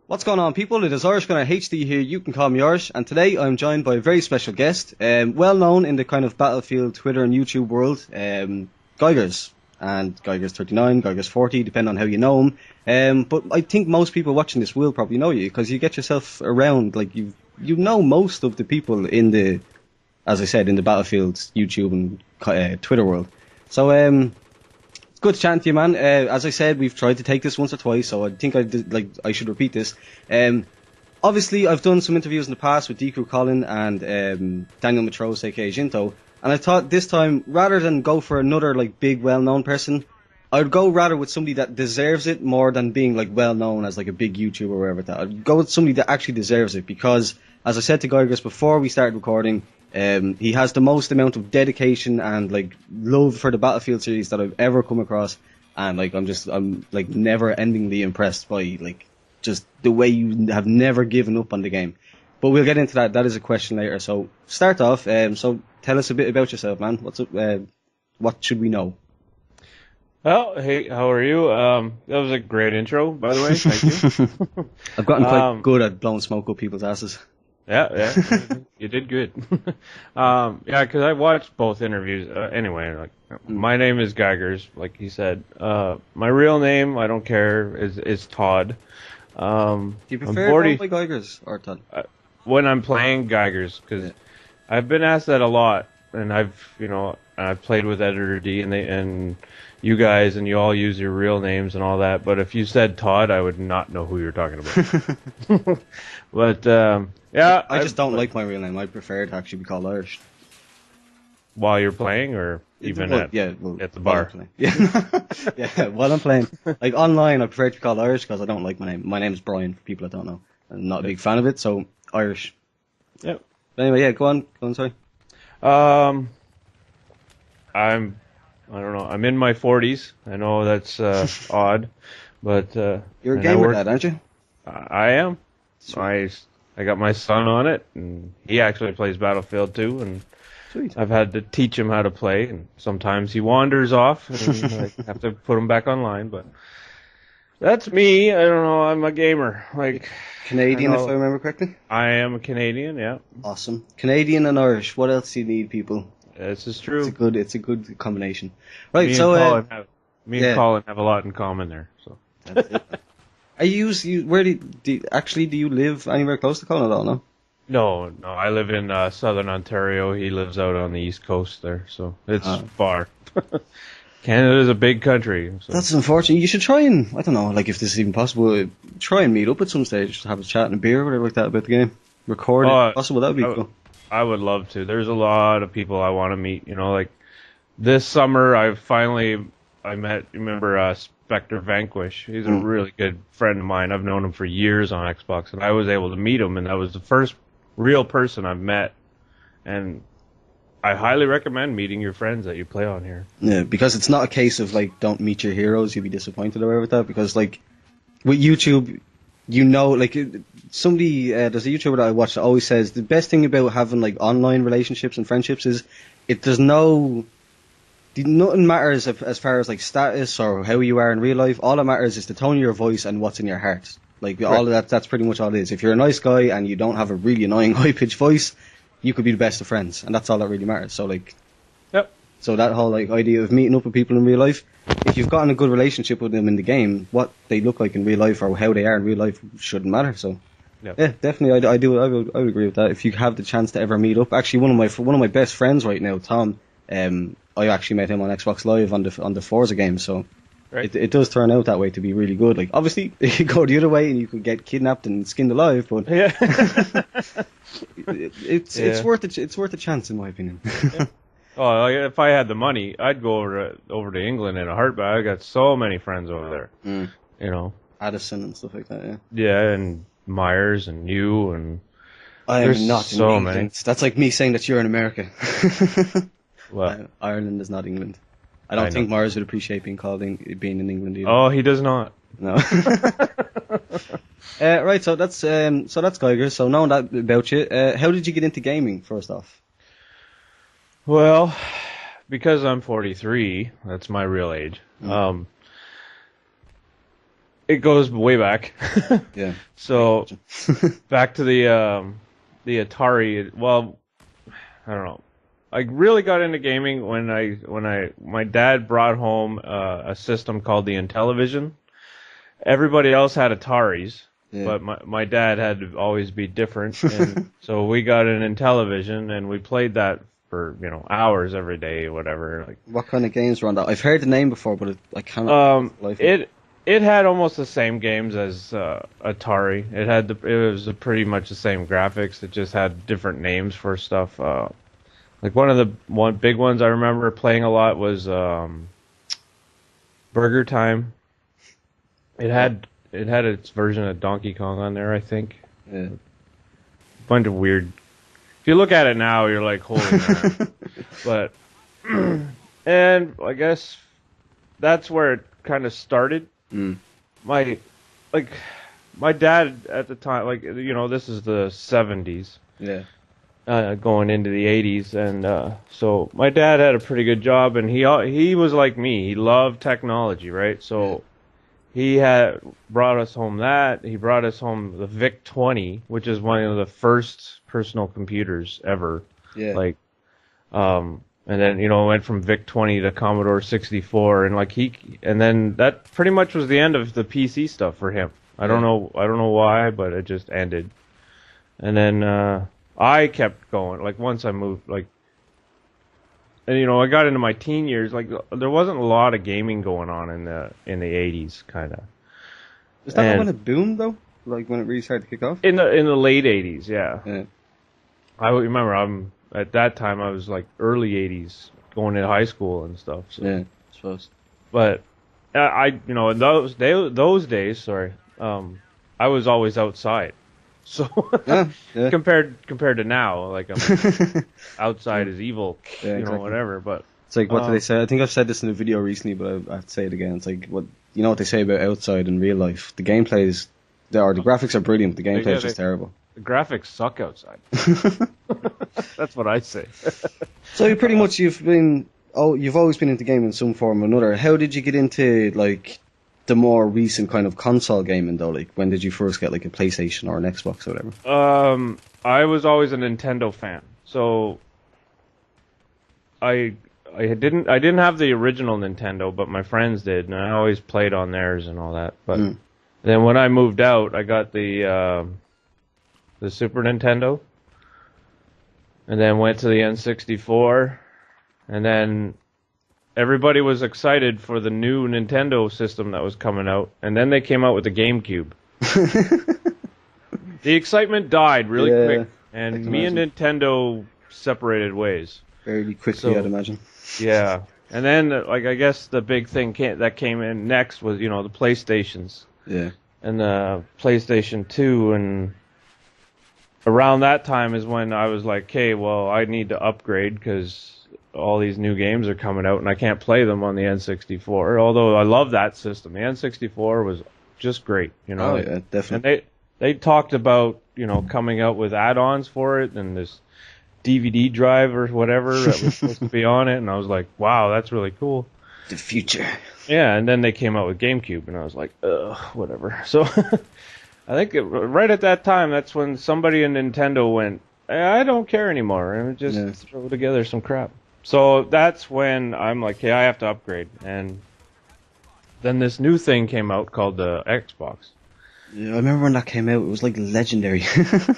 What's going on, people? It is Irish Gunner HD here. You can call me Irish, and today I'm joined by a very special guest, well known in the kind of Battlefield, Twitter, and YouTube world, Geigers, and Geigers39, Geigers40, depending on how you know him. But I think most people watching this will probably know you because you get yourself around, like you know most of the people in the, as I said, in the Battlefield, YouTube, and Twitter world. So good chatting to you, man. As I said, we've tried to take this once or twice, so I think I should repeat this. Obviously, I've done some interviews in the past with Decru Colin and Daniel Matros, aka Jinto, and I thought this time, rather than go for another like big, well-known person, I'd go rather with somebody that deserves it more than being like well-known as like a big YouTuber or whatever. I'd go with somebody that actually deserves it because, as I said to Geigers before we started recording, he has the most amount of dedication and like love for the Battlefield series that I've ever come across, and like I'm like never-endingly impressed by like just the way you have never given up on the game. But we'll get into that. That is a question later. So start off. So tell us a bit about yourself, man. What's up? What should we know? Well, hey, how are you? That was a great intro, by the way. Thank you. I've gotten quite good at blowing smoke up people's asses. Yeah, you did good. Yeah, because I watched both interviews. Anyway, like my name is Geigers, like he said. My real name, I don't care, is Todd. Do you prefer to go by Geigers or Todd? When I'm playing Geigers, because I've been asked that a lot, and I've played with Editor D, and you guys, and you all use your real names and all that. But if you said Todd, I would not know who you're talking about. But yeah, I just don't like my real name. I prefer to actually be called Irish. While you're playing, or even at the bar? Yeah, yeah. While I'm playing, like online, I prefer to be called Irish because I don't like my name. My name is Brian. For people that don't know, I'm not a big fan of it, so Irish. Yep. But anyway, yeah, go on. Sorry. I don't know. I'm in my 40s. I know that's odd, but you're a gamer, dad, aren't you? I am. I got my son on it, and he actually plays Battlefield too, and sweet. I've had to teach him how to play, and sometimes he wanders off, and I have to put him back online, but that's me. I don't know. I'm a gamer. Like Canadian, if I remember correctly? I am a Canadian, yeah. Awesome. Canadian and Irish. What else do you need, people? This is true. It's a good combination. Right, me and Colin have a lot in common there, so. That's it. Where do you live anywhere close to Colin at all, no? No, I live in southern Ontario. He lives out on the east coast there, so it's far. Canada's a big country. So. That's unfortunate. You should try and, I don't know, like if this is even possible, try and meet up at some stage, have a chat and a beer or whatever like that about the game. Record it if possible, that would be cool. I would love to. There's a lot of people I want to meet, like this summer I met, remember Spectre Vanquish. He's a really good friend of mine. I've known him for years on Xbox, and I was able to meet him, and that was the first real person I've met. And I highly recommend meeting your friends that you play on here. Yeah, because it's not a case of, like, don't meet your heroes, you'll be disappointed or whatever with that, because, like, with YouTube, like, somebody, there's a YouTuber that I watch that always says the best thing about having, like, online relationships and friendships is nothing matters as far as like status or how you are in real life. All that matters is the tone of your voice and what's in your heart. Like all of that's pretty much all it is. If you're a nice guy and you don't have a really annoying high-pitched voice, you could be the best of friends, and that's all that really matters. So like, yep. So that whole like idea of meeting up with people in real life, if you've gotten a good relationship with them in the game, what they look like in real life or how they are in real life shouldn't matter. So yep. Yeah, definitely, I would agree with that. If you have the chance to ever meet up, actually one of my best friends right now, Tom. I actually met him on Xbox Live on the Forza game, so right. it does turn out that way to be really good. Like obviously, it could go the other way and you could get kidnapped and skinned alive, but yeah. it's worth a chance in my opinion. Yeah. Oh, if I had the money, I'd go over to England in a heartbeat. I got so many friends over there. Addison and stuff like that. Yeah. Yeah, and Myers and you and I am not in so England. many. That's like me saying that you're in America. Well, Ireland is not England. I don't think Mars would appreciate being in England either. Oh, he does not. No. Right, so that's Geigers. So knowing that about you, how did you get into gaming first off? Well, because I'm 43, that's my real age. It goes way back. Yeah. So back to the Atari. Well, I don't know. I really got into gaming when my dad brought home a system called the Intellivision. Everybody else had Ataris, but my dad had to always be different, and so we got an Intellivision and we played that for hours every day or whatever. Like, what kind of games were on that? I've heard the name before, but I can't. It had almost the same games as Atari. It was pretty much the same graphics. It just had different names for stuff. Like one of the big ones I remember playing a lot was Burger Time. It had its version of Donkey Kong on there, I think. Yeah. Bunch of weird. If you look at it now, you're like, holy man. But and I guess that's where it kind of started. My dad at the time, this is the 70s. Yeah. Going into the 80s, and so my dad had a pretty good job, and he was like me. He loved technology, right? So he had brought us home he brought us home the VIC-20, which is one of the first personal computers ever. Yeah. And then it went from VIC-20 to Commodore 64, and then that pretty much was the end of the PC stuff for him. I don't know why, but it just ended. And then I kept going. Like once I moved, and I got into my teen years. Like there wasn't a lot of gaming going on in the 80s, kind of. Is that when it boomed though? Like when it really started to kick off? In the late 80s, yeah. I remember at that time I was like early 80s, going into high school and stuff. So. Yeah, I suppose. But in those days, sorry, I was always outside. So compared to now, like outside is evil, exactly. Whatever. But it's like, what do they say? I think I've said this in a video recently, but I have to say it again. It's like, what they say about outside in real life. The gameplay is, the graphics are brilliant. The gameplay is just terrible. The graphics suck outside. That's what I say. So you've always been into gaming in some form or another. How did you get into the more recent kind of console gaming though? Like when did you first get like a PlayStation or an Xbox or whatever? I was always a Nintendo fan. So I didn't have the original Nintendo, but my friends did, and I always played on theirs and all that. But then when I moved out, I got the Super Nintendo, and then went to the N64, and then everybody was excited for the new Nintendo system that was coming out, and then they came out with the GameCube. The excitement died really quick, and me and Nintendo separated ways. Fairly quickly, I'd imagine. Yeah, and then I guess the big thing that came in next was the PlayStations. Yeah. And the PlayStation 2, and around that time is when I was like, okay, well, I need to upgrade because all these new games are coming out and I can't play them on the N64. Although I love that system. The N64 was just great, Oh, yeah, definitely. And they talked about, coming out with add-ons for it and this DVD drive or whatever that was supposed to be on it, and I was like, wow, that's really cool. The future. Yeah, and then they came out with GameCube, and I was like, ugh, whatever. So I think right at that time, that's when somebody in Nintendo went, I don't care anymore, and just throw together some crap. So that's when I'm like, hey, I have to upgrade. And then this new thing came out called the Xbox. Yeah, I remember when that came out, it was like legendary.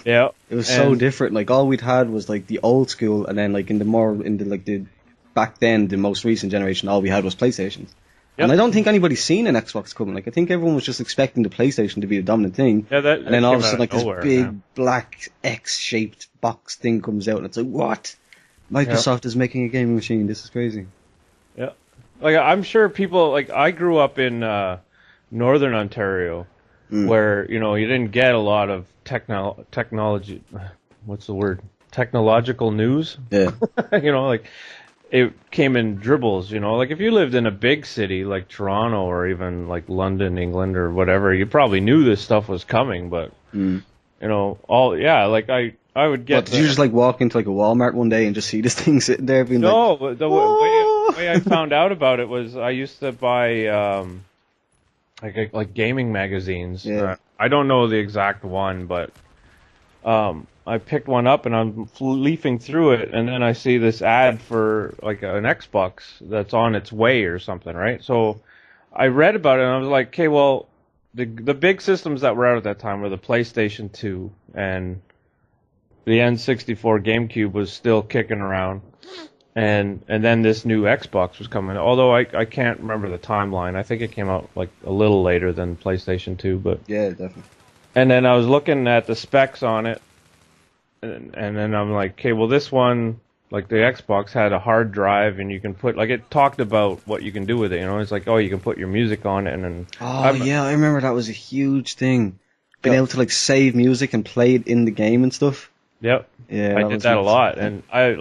Yeah. It was so different. Like all we'd had was like the old school, and then like back then, the most recent generation, all we had was PlayStations. Yep. And I don't think anybody's seen an Xbox coming. Like I think everyone was just expecting the PlayStation to be the dominant thing. Yeah, and then all of a sudden, like this big black X-shaped box thing comes out, and it's like, what? Microsoft is making a gaming machine. This is crazy. Yeah, like I'm sure people I grew up in Northern Ontario, where you didn't get a lot of technology. What's the word? Technological news. Yeah. It came in dribbles, like if you lived in a big city like Toronto or even like London, England or whatever, you probably knew this stuff was coming, but I would get. Did you just walk into a Walmart one day and just see this thing sitting there being the way I found out about it was I used to buy like gaming magazines. Yeah. I don't know the exact one, but I picked one up and I'm leafing through it, and then I see this ad for like an Xbox that's on its way or something, right? So I read about it and I was like, okay, well, the big systems that were out at that time were the PlayStation 2 and the N64. GameCube was still kicking around. And then this new Xbox was coming. Although I can't remember the timeline. I think it came out like a little later than PlayStation 2, but Yeah, definitely. and then I was looking at the specs on it, and then I'm like, okay, well this one, like the Xbox had a hard drive, and you can put, like, it talked about what you can do with it. You know, it's like, oh, you can put your music on it, and then Yeah, I remember that was a huge thing. Being able to like save music and play it in the game and stuff. Yep. Yeah, I did that a lot, and I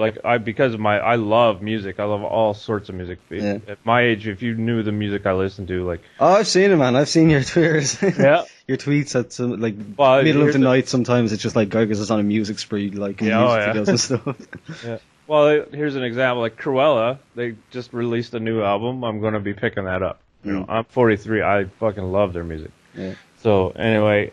love music. I love all sorts of music. Yeah. At my age, if you knew the music I listened to, like, Oh, I've seen it, man. I've seen your Twitters. yeah, Your tweets at some like well, middle of here's the night. Sometimes it's just like Geiger's is on a music spree, like Yeah, music yeah. videos and stuff. Yeah. Well, here's an example. Like Cruella, they just released a new album. I'm going to be picking that up. You know, I'm 43. I fucking love their music. Yeah. So anyway,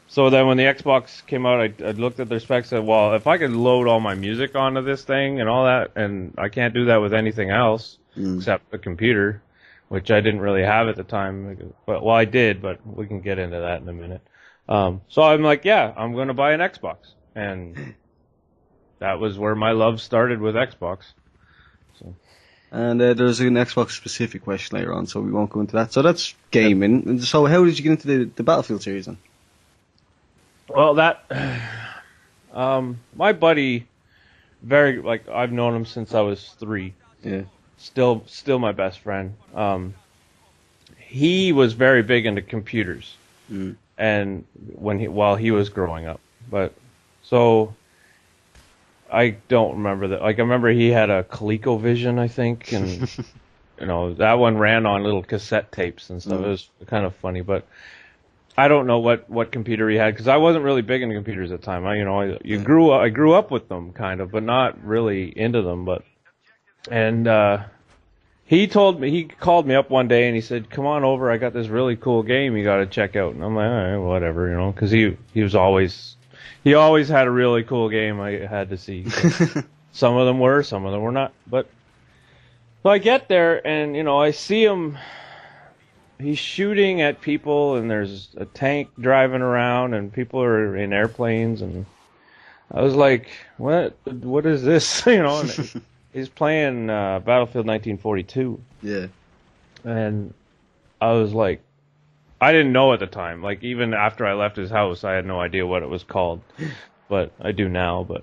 so then when the Xbox came out, I looked at their specs and said, well, if I could load all my music onto this thing and all that, and I can't do that with anything else except a computer, which I didn't really have at the time. Well, I did, but we can get into that in a minute. So I'm like, yeah, I'm going to buy an Xbox. And that was where my love started with Xbox. So. And there's an Xbox specific question later on, so we won't go into that. So that's gaming. And so how did you get into the Battlefield series then? Well, my buddy, I've known him since I was 3. Yeah. Still my best friend. He was very big into computers, and while he was growing up, but so I don't remember that. Like, I remember he had a ColecoVision, I think, and you know, that one ran on little cassette tapes and stuff. It was kind of funny, but I don't know what computer he had, because I wasn't really big into computers at the time. I grew up with them kind of, but not really into them. He called me up one day and he said, "Come on over, I got this really cool game you got to check out." And I'm like, all right, whatever, you know, because he always had a really cool game I had to see. Some of them were not. But so I get there and, you know, I see him. He's shooting at people, and there's a tank driving around, and people are in airplanes, and I was like, "What is this?" You know, and he's playing Battlefield 1942. Yeah. And I was like, I didn't know at the time. Like, even after I left his house, I had no idea what it was called, but I do now. But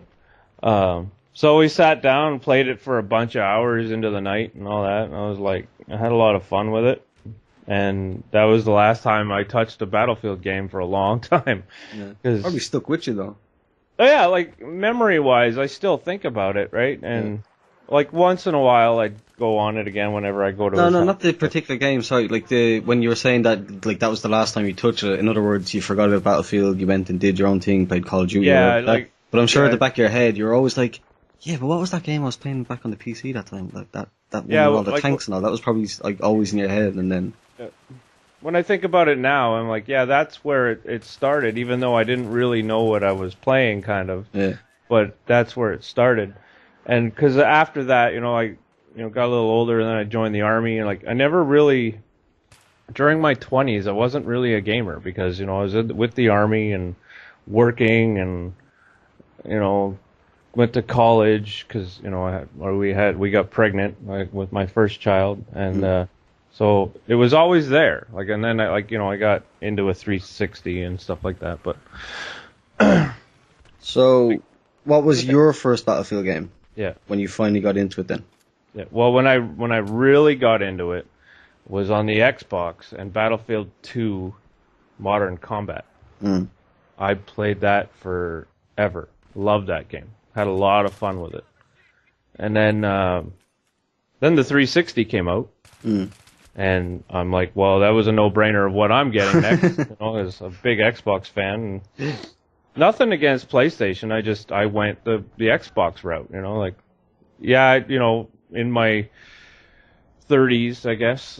so we sat down and played it for a bunch of hours into the night and all that, and I was like, I had a lot of fun with it. And that was the last time I touched a Battlefield game for a long time. Yeah. Probably stuck with you though. Oh yeah, like memory-wise, I still think about it, right? And like once in a while, I'd go on it again whenever I go to. No, not the particular game. Sorry, like when you were saying that, like that was the last time you touched it. In other words, you forgot about Battlefield. You went and did your own thing, played Call of Duty. Yeah, but I'm sure at the back of your head, you're always like, yeah, but what was that game I was playing back on the PC that time? Like that one with all the tanks and all. That was probably like always in your head, and then. When I think about it now, I'm like, yeah, that's where it started, even though I didn't really know what I was playing, kind of. Yeah. But that's where it started. And because after that, I got a little older, and then I joined the Army, and like I never really, during my 20s, I wasn't really a gamer, because, I was with the Army and working, and, went to college, because, we got pregnant with my first child, and, so it was always there, and then I got into a 360 and stuff like that. But so, what was your first Battlefield game? Yeah, when you finally got into it, then. Yeah, well, when I really got into it was on the Xbox and Battlefield 2 Modern Combat. I played that forever. Loved that game. Had a lot of fun with it. And then the 360 came out. And I'm like, well, that was a no-brainer of what I'm getting next. As a big Xbox fan. Nothing against PlayStation. I went the Xbox route. In my 30s, I guess.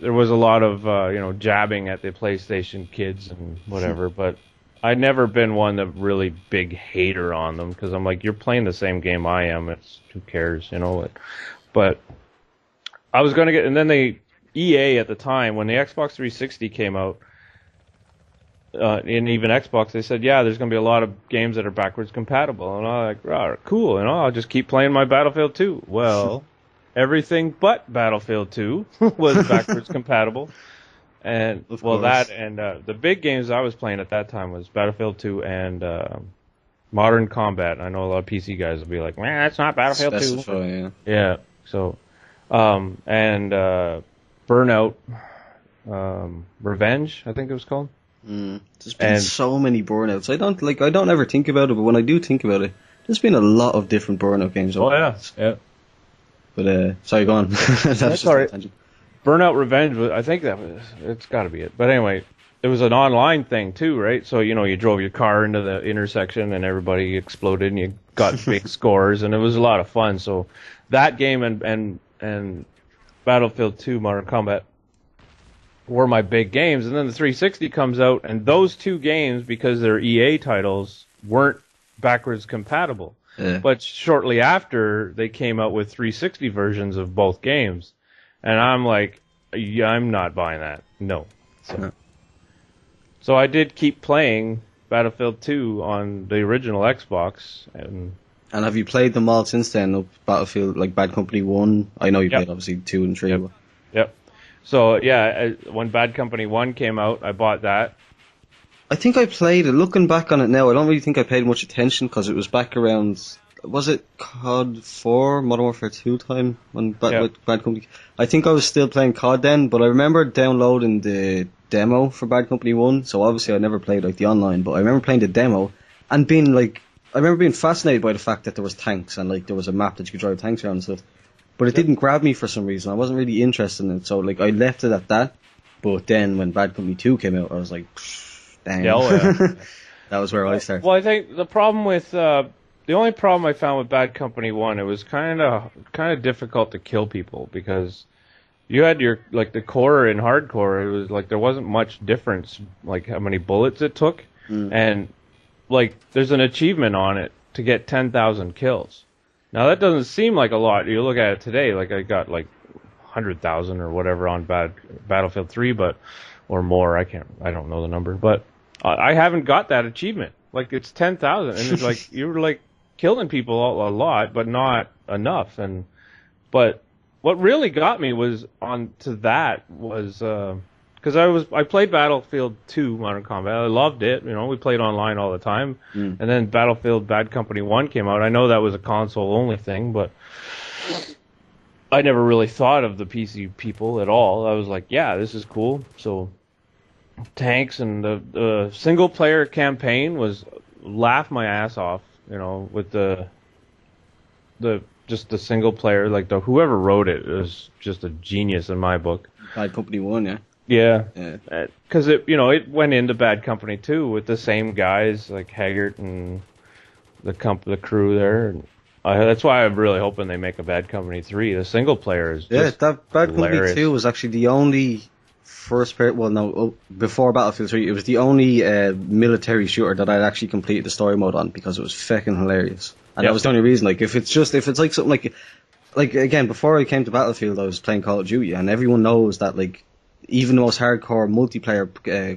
there was a lot of jabbing at the PlayStation kids and whatever, but I'd never been one that really big hater on them because I'm like, you're playing the same game I am. It's who cares, But I was going to get, and then EA at the time when the Xbox 360 came out, and even Xbox, they said, yeah, there's going to be a lot of games that are backwards compatible, and I'm like, oh, cool, I'll just keep playing my Battlefield 2. Well, everything but Battlefield 2 was backwards compatible. And the big games I was playing at that time was Battlefield 2 and Modern Combat. I know a lot of PC guys will be like, man, that's not Battlefield 2. Yeah. Yeah. So, and Burnout, Revenge, I think it was called. There's been so many Burnouts. I don't ever think about it, but when I do think about it, there's been a lot of different Burnout games. Oh yeah. But sorry, go on. That's all right. Burnout Revenge, I think it's got to be it. But anyway, it was an online thing too, right? So, you drove your car into the intersection and everybody exploded and you got big scores and it was a lot of fun. So that game and Battlefield 2 Modern Combat were my big games. And then the 360 comes out and those two games, because they're EA titles, weren't backwards compatible. Yeah. But shortly after, they came out with 360 versions of both games. And I'm like, yeah, I'm not buying that. No. So I did keep playing Battlefield 2 on the original Xbox. And have you played them all since then? Battlefield, like Bad Company 1? I know you played obviously 2 and 3. Yep. So, yeah, when Bad Company 1 came out, I bought that. I think I played it. Looking back on it now, I don't really think I paid much attention because it was back around... Was it COD 4, Modern Warfare 2 time when with Bad Company? I think I was still playing COD then, but I remember downloading the demo for Bad Company 1, so obviously I never played the online, but I remember playing the demo and I remember being fascinated by the fact that there was tanks and there was a map that you could drive tanks around and stuff. But it didn't grab me for some reason. I wasn't really interested in it, so I left it at that. But then when Bad Company 2 came out, I was like, dang. Yeah. That was where I started. Well, I think the problem with... the only problem I found with Bad Company 1, it was kind of difficult to kill people because you had your the core and hardcore. It was there wasn't much difference how many bullets it took, and there's an achievement on it to get 10,000 kills. Now that doesn't seem like a lot. You look at it today, I got 100,000 or whatever on Battlefield 3, or more. I don't know the number, but I haven't got that achievement. It's 10,000, and it's you're killing people a lot, but not enough. But what really got me was because I played Battlefield 2 Modern Combat. I loved it. We played online all the time. And then Battlefield Bad Company 1 came out. I know that was a console only thing, but I never really thought of the PC people at all. I was like, yeah, this is cool. So tanks and the single player campaign was laugh my ass off. With the single player, whoever wrote it was just a genius in my book. Bad Company 1, yeah. Yeah. Because it went into Bad Company 2 with the same guys like Haggart and the crew there. And that's why I'm really hoping they make a Bad Company 3. The single player is just that Bad hilarious. Company 2 was actually the only before Battlefield 3, it was the only military shooter that I'd actually completed the story mode on because it was fucking hilarious. And that was the only reason. If it's something again, before I came to Battlefield, I was playing Call of Duty, and everyone knows that even the most hardcore multiplayer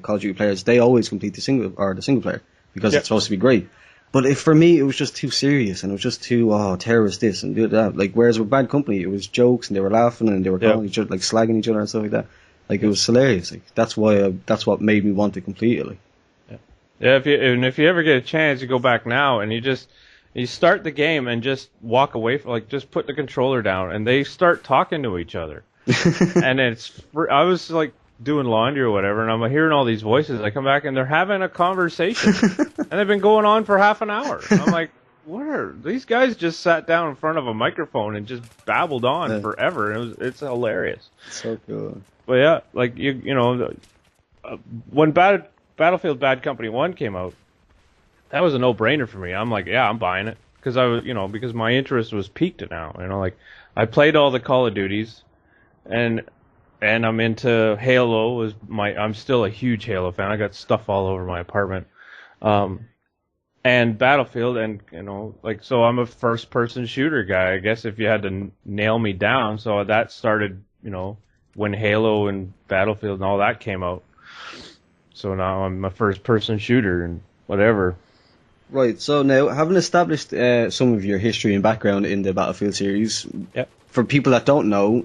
Call of Duty players, they always complete the single player because it's supposed to be great. But for me, it was just too serious, and it was just too terrorist this and do that. Whereas with Bad Company, it was jokes and they were laughing and they were calling each other, slagging each other and stuff like that. It was hilarious. That's what made me want to complete it. Yeah. If you ever get a chance, you go back now and you start the game and just walk away from just put the controller down and they start talking to each other. And I was doing laundry or whatever, and I'm hearing all these voices. I come back and they're having a conversation, and they've been going on for half an hour. I'm like, what are these guys? Just sat down in front of a microphone and just babbled on forever. It's hilarious. So cool. But yeah, when Battlefield Bad Company 1 came out, that was a no-brainer for me. I'm like, yeah, I'm buying it because because my interest was peaked now. I played all the Call of Duties, and and I'm into Halo. I'm still a huge Halo fan. I got stuff all over my apartment. And Battlefield, and so I'm a first-person shooter guy. I guess if you had to nail me down, so that started, when Halo and Battlefield and all that came out. So now I'm a first-person shooter and whatever. Right. So now, having established some of your history and background in the Battlefield series, Yep. for people that don't know,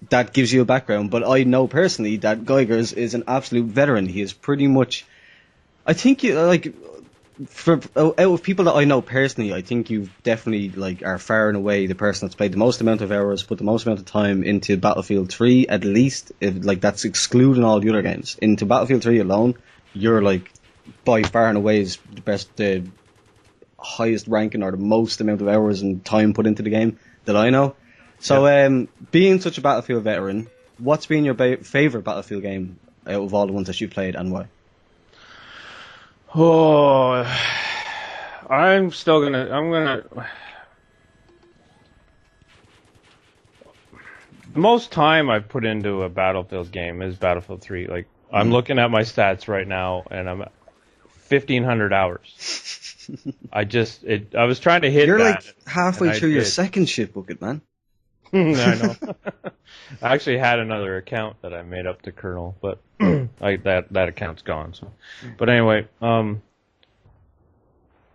that gives you a background. But I know personally that Geigers is an absolute veteran. He is pretty much, I think, out of people that I know personally, I think you definitely are far and away the person that's played the most amount of hours, put the most amount of time into Battlefield 3, at least, if that's excluding all the other games. Into Battlefield 3 alone, you're by far and away is the highest ranking or the most amount of hours and time put into the game that I know. So, being such a Battlefield veteran, what's been your favorite Battlefield game out of all the ones that you've played, and why? Oh, I'm the most time I've put into a Battlefield game is Battlefield 3. I'm looking at my stats right now, and I'm at 1,500 hours. I was trying to hit You're that. You're halfway through your second ship bucket, man. I know. I actually had another account that I made up to Colonel, but that account's gone. So, but anyway,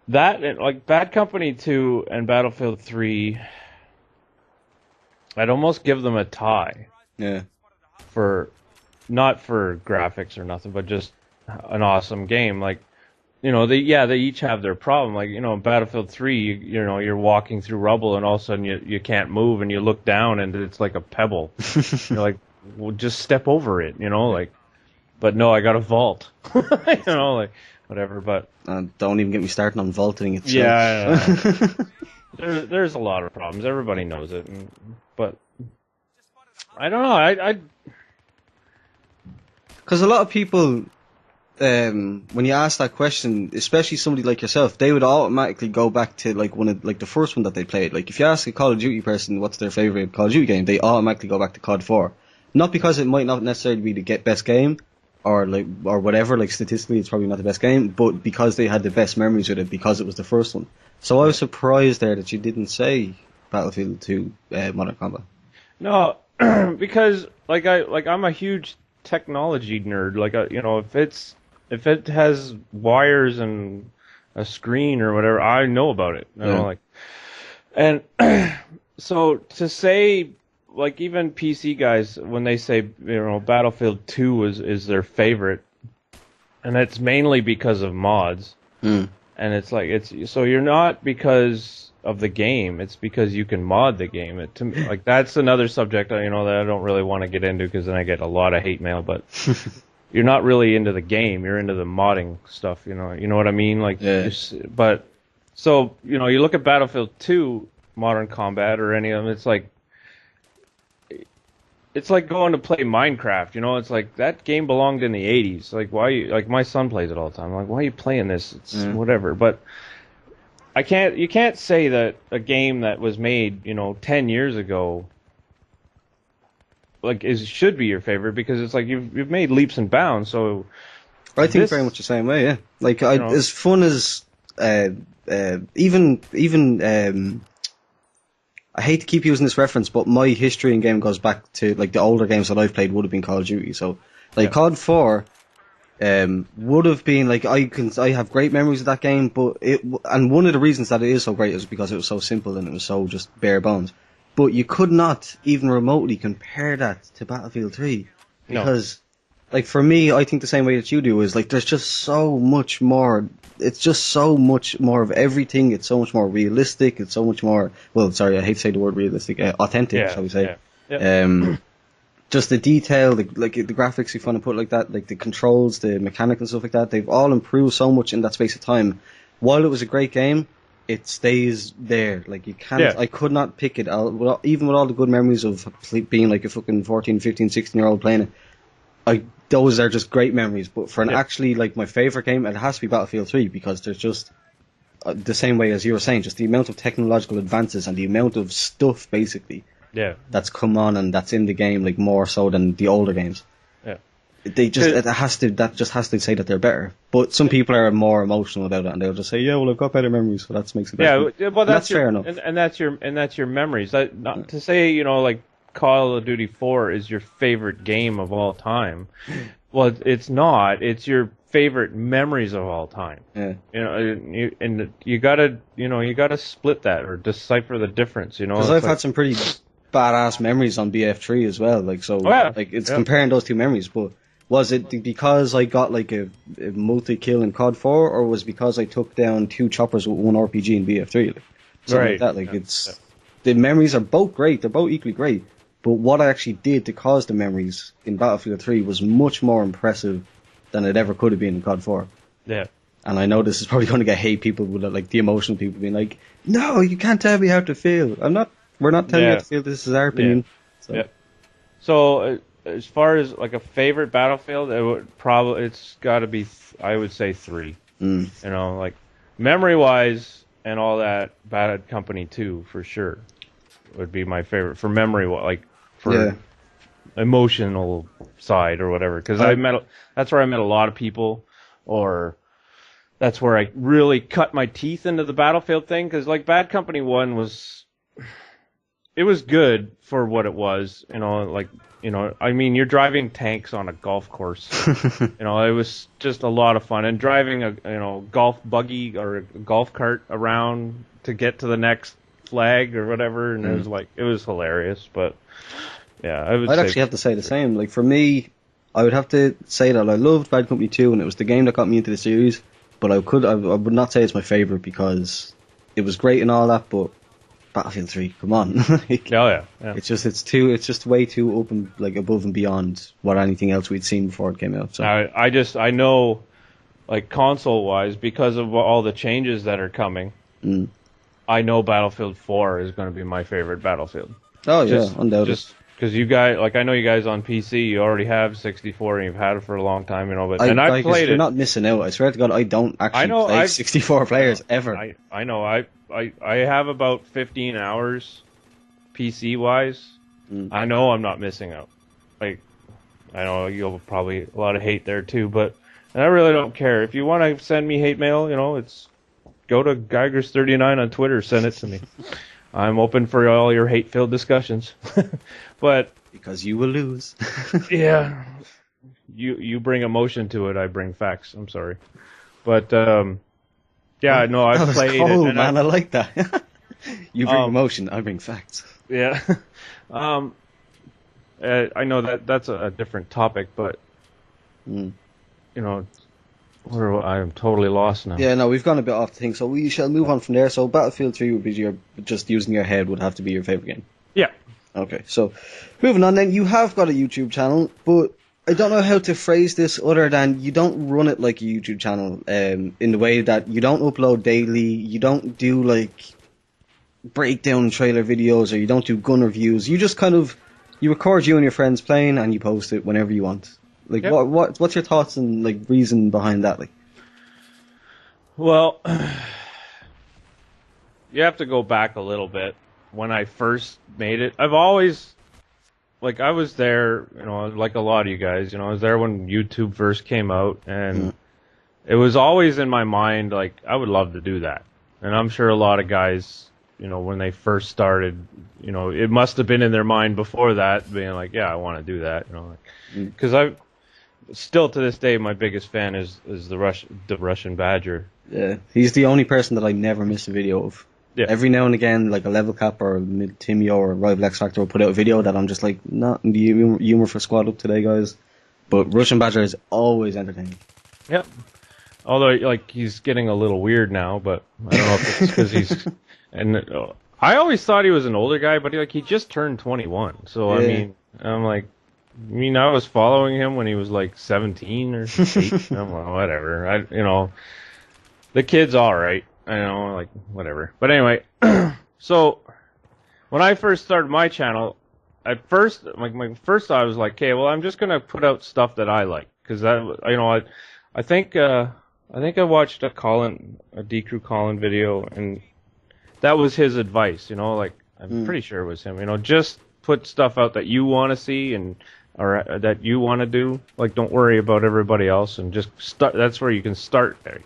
that Bad Company 2 and Battlefield 3, I'd almost give them a tie. Yeah. Not for graphics or nothing, but just an awesome game. They each have their problem. Battlefield 3, you're walking through rubble and all of a sudden you can't move and you look down and it's like a pebble. You're like, well, just step over it, but no, I got a vault. Whatever, but... don't even get me started on vaulting itself. Yeah, there's a lot of problems. Everybody knows it. But, I don't know, because a lot of people... when you ask that question, especially somebody like yourself, they would automatically go back to one of the first one that they played. If you ask a Call of Duty person what's their favorite Call of Duty game, they automatically go back to COD 4. Not because it might not necessarily be the best game, or whatever. Statistically, it's probably not the best game, but because they had the best memories with it because it was the first one. So I was surprised there that you didn't say Battlefield 2 Modern Combat. No, because I'm a huge technology nerd. If it has wires and a screen or whatever, I know about it. And so to say, even PC guys, when they say, Battlefield 2 is their favorite, and it's mainly because of mods. And so you're not because of the game, it's because you can mod the game. That's another subject, that I don't really want to get into, because then I get a lot of hate mail, but you're not really into the game, you're into the modding stuff, you know what I mean? But, so, you look at Battlefield 2 Modern Combat or any of them, it's like going to play Minecraft, it's like that game belonged in the 80s. Why my son plays it all the time. I'm like, why are you playing this? It's whatever. But you can't say that a game that was made, 10 years ago, should be your favorite, because it's you've made leaps and bounds. So I think very much the same way, yeah. As fun as even I hate to keep using this reference, but my history in game goes back to the older games that I've played would have been Call of Duty. So COD 4 would have been I have great memories of that game, but and one of the reasons that it is so great is because it was so simple and it was so just bare bones. But you could not even remotely compare that to Battlefield 3, because for me, I think the same way that you do is there's just so much more. It's just so much more of everything. It's so much more realistic. It's so much more. Well, sorry, I hate to say the word realistic. Authentic, shall we say? Yeah. Just the detail, the graphics you want to put like that, the controls, the mechanics and stuff like that. They've all improved so much in that space of time. While it was a great game, it stays there. You can't. Yeah. I could not pick it out, even with all the good memories of being a fucking 14, 15, 16-year-old playing it. Those are just great memories. But for actually my favorite game, it has to be Battlefield 3, because there's just the same way as you were saying, just the amount of technological advances and the amount of stuff basically Yeah. that's come on and that's in the game like more so than the older games. Yeah. That just has to say that they're better. But some people are more emotional about it, and they'll just say, "Yeah, well, I've got better memories, so that makes it better." Yeah, well, that's fair enough. and that's your memories. That not to say, like Call of Duty 4 is your favorite game of all time. Well, it's not. It's your favorite memories of all time. Yeah. You gotta split that or decipher the difference. Because I've had some pretty badass memories on BF3 as well. Like so, it's comparing those two memories. But was it because I got like a multi-kill in COD 4, or was it because I took down 2 choppers with 1 RPG in BF3? Something like that. Like the memories are both great. They're both equally great. But what I actually did to cause the memories in Battlefield 3 was much more impressive than it ever could have been in COD 4. Yeah. And I know this is probably going to get hate people with like the emotional people being like, "No, you can't tell me how to feel." We're not telling you how to feel. This is our opinion. So as far as like a favorite Battlefield, it's got to be I would say 3. You know, like memory wise and all that. Bad Company 2 for sure would be my favorite for memory. Like for emotional side or whatever, because that's where I met a lot of people, or that's where I really cut my teeth into the Battlefield thing. Because like Bad Company 1 was good for what it was, I mean, you're driving tanks on a golf course. It was just a lot of fun, and driving a golf buggy or a golf cart around to get to the next flag or whatever, and it was hilarious. But yeah, I'd actually have to say the same. Like for me, I would have to say that I loved Bad Company 2, and it was the game that got me into the series. But I would not say it's my favorite because it was great and all that, but Battlefield 3, come on. Yeah. It's just way too open, like above and beyond what anything else we'd seen before it came out. So I know, like console wise, because of all the changes that are coming, I know Battlefield 4 is going to be my favorite Battlefield. Oh yeah, undoubtedly. Just because you guys, like I know you guys on PC, you already have 64 and you've had it for a long time, but I played it. You're not missing out. I swear to God, I don't actually play 64 players ever. I know. I have about 15 hours PC wise. I know I'm not missing out. Like I know you'll probably a lot of hate there too, but I really don't care. If you want to send me hate mail, it's go to Geigers39 on Twitter, send it to me. I'm open for all your hate-filled discussions. But because you will lose. Yeah. You bring emotion to it, I bring facts. I'm sorry. But yeah, no, I've played cold, it. And man, I like that. You bring emotion, I bring facts. Yeah. I know that's a different topic, but I am totally lost now. Yeah, no, we've gone a bit off the thing, so we shall move on from there. So Battlefield 3 would be just using your head would have to be your favorite game. Yeah. Okay, so moving on then, you have got a YouTube channel, but I don't know how to phrase this other than you don't run it like a YouTube channel, in the way that you don't upload daily, you don't do like breakdown trailer videos, or you don't do gun reviews. You just you record you and your friends playing and you post it whenever you want. Like, yep. What's your thoughts and like reason behind that? Like, well, you have to go back a little bit. When I first made it, I've always, like, I was there, like a lot of you guys, I was there when YouTube first came out, and it was always in my mind, like, I would love to do that. And I'm sure a lot of guys, when they first started, it must have been in their mind before that, being like, yeah, I want to do that, because still to this day, my biggest fan is the Russian Badger. Yeah, he's the only person that I never miss a video of. Yeah. Every now and again, like a Level Cap or Timio or Rival X Factor will put out a video that I'm just like, not in the humor for Squad Up today, guys. But Russian Badger is always entertaining. Yep. Although, like, he's getting a little weird now, but I don't know if it's because he's... And I always thought he was an older guy, but he just turned 21. So, yeah. I mean, I'm like... I was following him when he was like 17 or 8. I'm like, whatever. The kid's alright. Like, whatever. But anyway, so when I first started my channel, at first, like, my first thought was like, okay, well, I'm just gonna put out stuff that I like. Cause that, I think I watched a D-Crew Colin video, and that was his advice, like, I'm pretty sure it was him. You know, just put stuff out that you want to see or that you want to do. Like, don't worry about everybody else, and just start. That's where you can start there.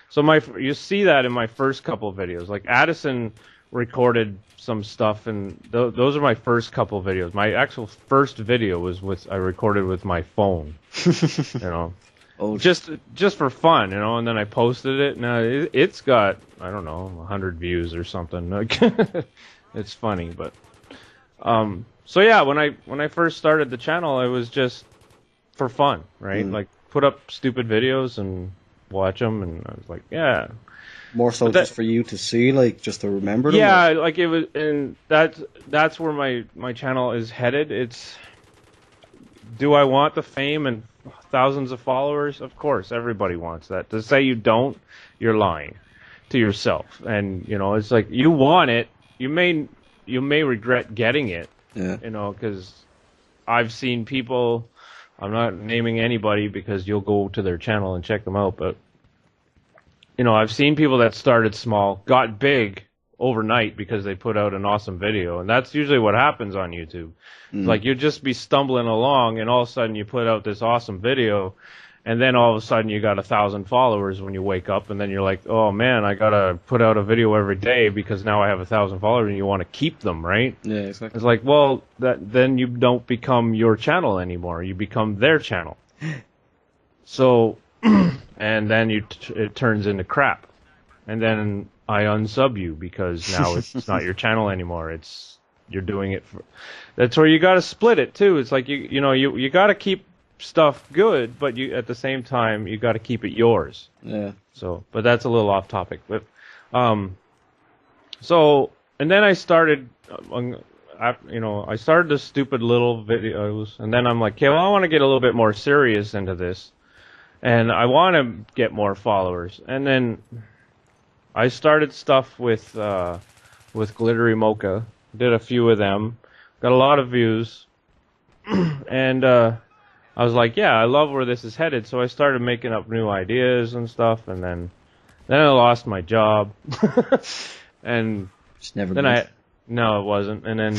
So you see that in my first couple of videos. Like Addison recorded some stuff, and those are my first couple of videos. My actual first video was I recorded with my phone. You know. Oh, just for fun, you know, and then I posted it. Now it's got, I don't know, 100 views or something. It's funny, but so yeah, when I first started the channel, it was just for fun, right? Like put up stupid videos and watch them, and I was like, yeah. More so just for you to see, like just to remember them. Yeah, like it was, and that's where my channel is headed. It's, do I want the fame and thousands of followers? Of course, everybody wants that. To say you don't, you're lying to yourself. And you know, it's like you want it. You may regret getting it. Yeah. You know, because I've seen people. I'm not naming anybody because you'll go to their channel and check them out. But you know, I've seen people that started small, got big overnight because they put out an awesome video, and that's usually what happens on YouTube. Like you'll just be stumbling along, and all of a sudden you put out this awesome video, and then all of a sudden you got 1,000 followers when you wake up, and then you're like, oh man, I gotta put out a video every day because now I have 1,000 followers, and you want to keep them, right? Yeah, exactly. It's like, well, then you don't become your channel anymore. You become their channel. So, and then it turns into crap, and then I unsub you because now it's not your channel anymore. You're doing it for. That's where you got to split it too. It's like you got to keep stuff good, but at the same time you got to keep it yours. Yeah. So, but that's a little off topic. But so and then I started, I started the stupid little videos, and then I'm like, okay, well, I want to get a little bit more serious into this, and I want to get more followers, and then I started stuff with Glittery Mocha. Did a few of them, got a lot of views, and I was like, yeah, I love where this is headed. So I started making up new ideas and stuff, and then I lost my job, and it's never then no, it wasn't, and then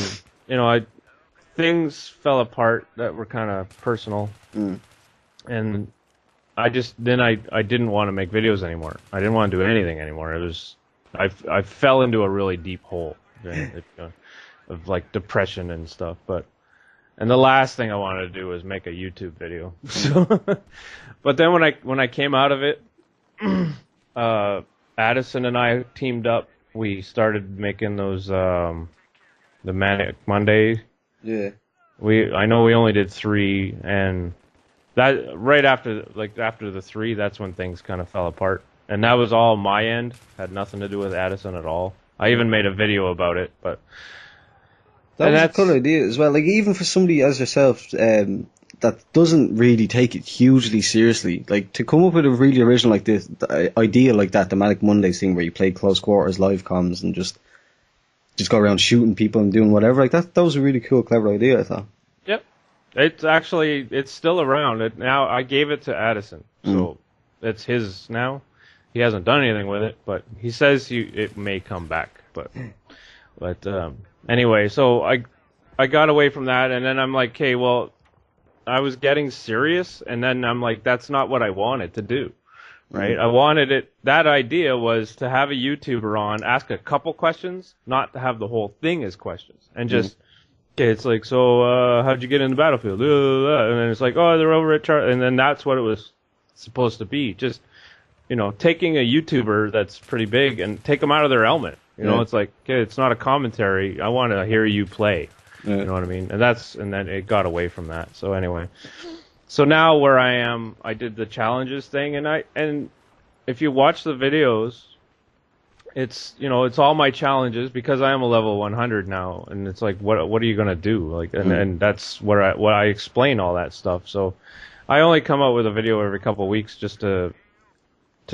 things fell apart that were kind of personal, and I didn't want to make videos anymore. I didn't want to do anything anymore. It was I fell into a really deep hole of like depression and stuff. And the last thing I wanted to do was make a YouTube video. So, but then when I came out of it, Addison and I teamed up. We started making those the Manic Monday. Yeah. I know we only did 3, and that right after the 3, that's when things kind of fell apart. And that was all my end. Had nothing to do with Addison at all. I even made a video about it, but that's a cool idea as well. Like even for somebody as yourself that doesn't really take it hugely seriously, like to come up with a really original like this the idea like that, the Manic Mondays thing where you play close quarters live comms and just go around shooting people and doing whatever like that. That was a really cool, clever idea, I thought. Yep, it's still around. Now I gave it to Addison, so it's his now. He hasn't done anything with it, but he says it may come back. But anyway, so I got away from that, and then I'm like, okay, well, I was getting serious, and then I'm like, that's not what I wanted to do, right? I wanted it. That idea was to have a YouTuber on, ask a couple questions, not to have the whole thing as questions, and just. Okay, it's like, so how'd you get in the battlefield? And then it's like, oh, they're over at Charlie, and then that's what it was supposed to be. Just. Taking a YouTuber that's pretty big and take them out of their element. It's like, okay, it's not a commentary. I want to hear you play. Yeah. You know what I mean? And then it got away from that. So anyway, so now where I am, I did the challenges thing, and if you watch the videos, it's all my challenges because I am a level 100 now, and it's like, what are you gonna do? Like, and that's where I explain all that stuff. So I only come out with a video every couple of weeks just to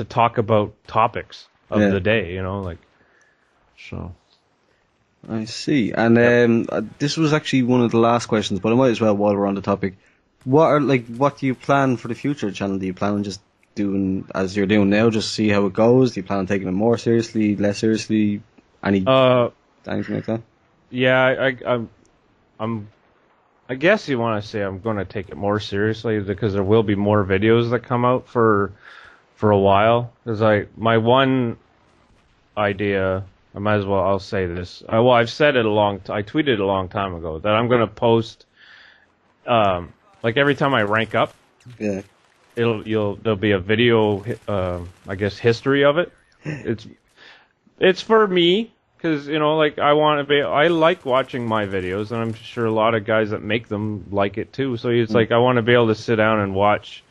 talk about topics of the day, so. I see. And this was actually one of the last questions, but I might as well while we're on the topic. What do you plan for the future channel? Do you plan on just doing as you're doing now, just see how it goes? Do you plan on taking it more seriously, less seriously? Anything like that? yeah, I'm I guess you want to say I'm going to take it more seriously because there will be more videos that come out for a while. Because my one idea, I might as well, I'll say this. Well, I've said it I tweeted a long time ago that I'm going to post, like every time I rank up, Yeah. there'll be a video, I guess history of it. It's for me. Because, like, I like watching my videos, and I'm sure a lot of guys that make them like it too. So it's like, I want to be able to sit down and watch,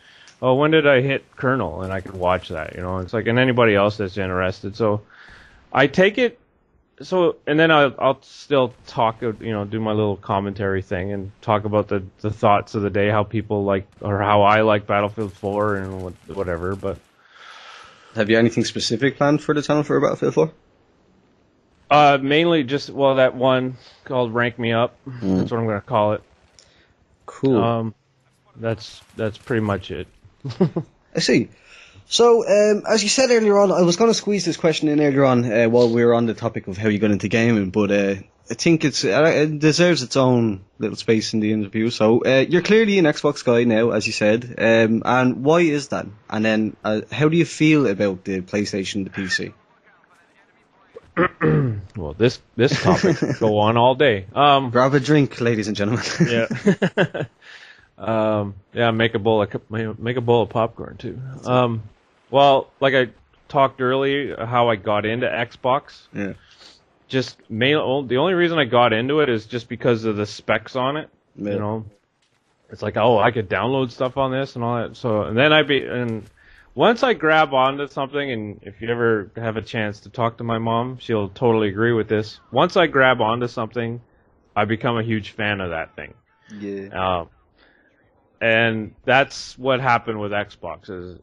oh, when did I hit Colonel? And I can watch that, It's like, and anybody else that's interested. So I take it, and then I'll still talk, do my little commentary thing and talk about the thoughts of the day, how people like, or how I like Battlefield 4 and whatever, but. Have you anything specific planned for the channel for Battlefield 4? Mainly just, that one called Rank Me Up. That's what I'm going to call it. Cool. That's pretty much it. I see. So, as you said earlier on, I was going to squeeze this question in earlier on while we were on the topic of how you got into gaming, but I think it deserves its own little space in the interview. So, you're clearly an Xbox guy now, as you said, and why is that? And then, how do you feel about the PlayStation, the PC? Well, this topic could go on all day. Grab a drink, ladies and gentlemen. Yeah. Make a bowl of popcorn too. Well, like I talked earlier, how I got into Xbox. Yeah. The only reason I got into it is just because of the specs on it. Yeah. It's like, oh, I could download stuff on this and all that. So, and then once I grab onto something, and if you ever have a chance to talk to my mom, she'll totally agree with this. Once I grab onto something, I become a huge fan of that thing. Yeah. And that's what happened with Xbox. Is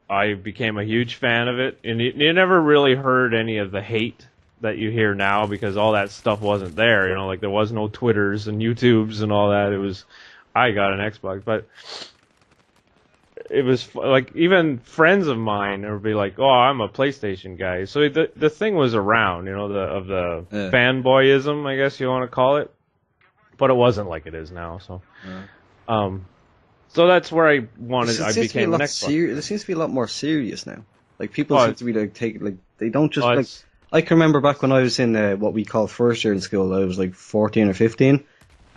I became a huge fan of it, and you never really heard any of the hate that you hear now because all that stuff wasn't there. Like there was no Twitters and YouTubes and all that. It was, I got an Xbox, but. It was like even friends of mine would be like, "Oh, I'm a PlayStation guy." So the thing was around, the fanboyism, I guess you want to call it, but it wasn't like it is now. So, so that's where I wanted. I became an Xbox. There seems to be a lot more serious now. Like people seem to be they don't just I can remember back when I was in what we call first year in school. I was like 14 or 15.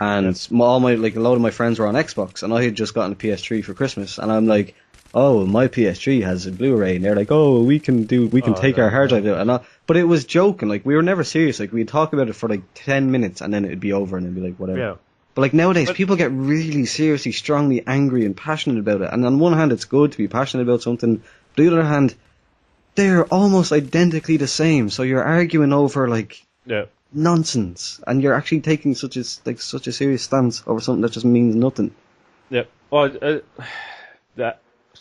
And a lot of my friends were on Xbox, and I had just gotten a PS3 for Christmas, and I'm like, oh, my PS3 has a Blu-ray, and they're like, oh, we can take our hard drive out, but it was joking, like, we were never serious, like, we'd talk about it for like 10 minutes, and then it'd be over, and it'd be like, whatever. Yeah. But like nowadays, people get really seriously, strongly angry and passionate about it, and on one hand, it's good to be passionate about something, but on the other hand, they're almost identically the same, so you're arguing over, like... Yeah. Nonsense, and you're actually taking such a serious stance over something that just means nothing. Yep. Well,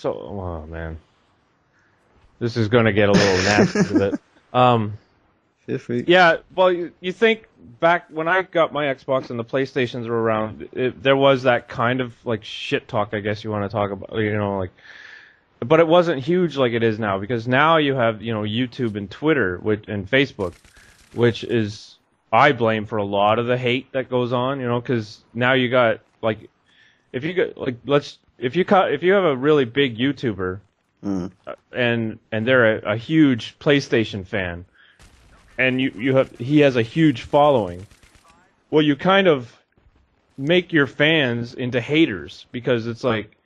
oh man, this is going to get a little nasty. But feel free. Yeah. Well, you think back when I got my Xbox and the PlayStations were around, there was that kind of like shit talk, I guess you want to talk about, like. But it wasn't huge like it is now because now you have YouTube and Twitter and Facebook, which is. I blame for a lot of the hate that goes on, because now you got like, if you have a really big YouTuber, and they're a huge PlayStation fan, and he has a huge following, well, you kind of make your fans into haters because it's like,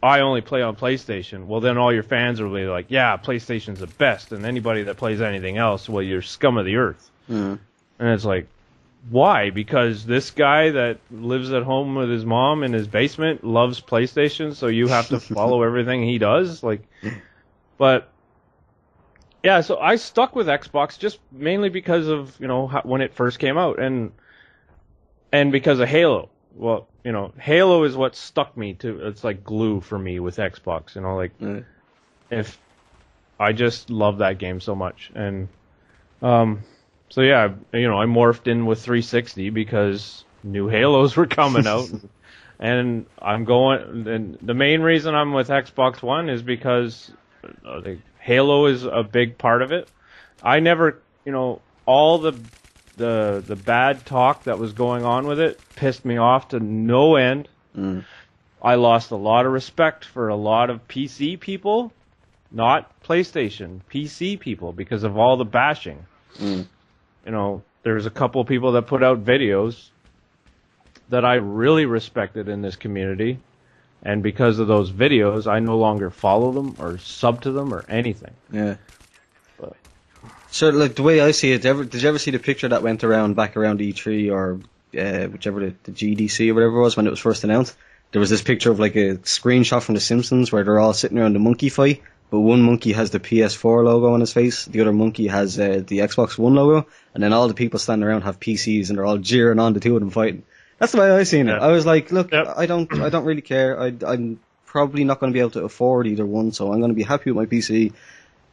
I only play on PlayStation. Well, then all your fans will be like, yeah, PlayStation's the best, and anybody that plays anything else, well, you're scum of the earth. And it's like, why? Because this guy that lives at home with his mom in his basement loves PlayStation, so you have to follow everything he does? But, yeah, so I stuck with Xbox just mainly because of, when it first came out, and because of Halo. Well, Halo is what stuck me to, it's like glue for me with Xbox, if I just love that game so much, and, so yeah, I morphed in with 360 because new Halos were coming out, and and the main reason I'm with Xbox One is because Halo is a big part of it. I never, all the the bad talk that was going on with it pissed me off to no end. I lost a lot of respect for a lot of PC people, not PlayStation, PC people, because of all the bashing. You know, there's a couple of people that put out videos that I really respected in this community, and because of those videos, I no longer follow them or sub to them or anything. Yeah. But, so, like, the way I see it, did you ever see the picture that went around back around E3 or whichever the GDC or whatever it was when it was first announced? There was this picture of like a screenshot from The Simpsons where they're all sitting around the monkey fight, but one monkey has the PS4 logo on his face, the other monkey has the Xbox One logo, and then all the people standing around have PCs and they're all jeering on the two of them fighting. That's the way I seen it. I was like, look, I don't really care. I'm probably not going to be able to afford either one, so I'm going to be happy with my PC.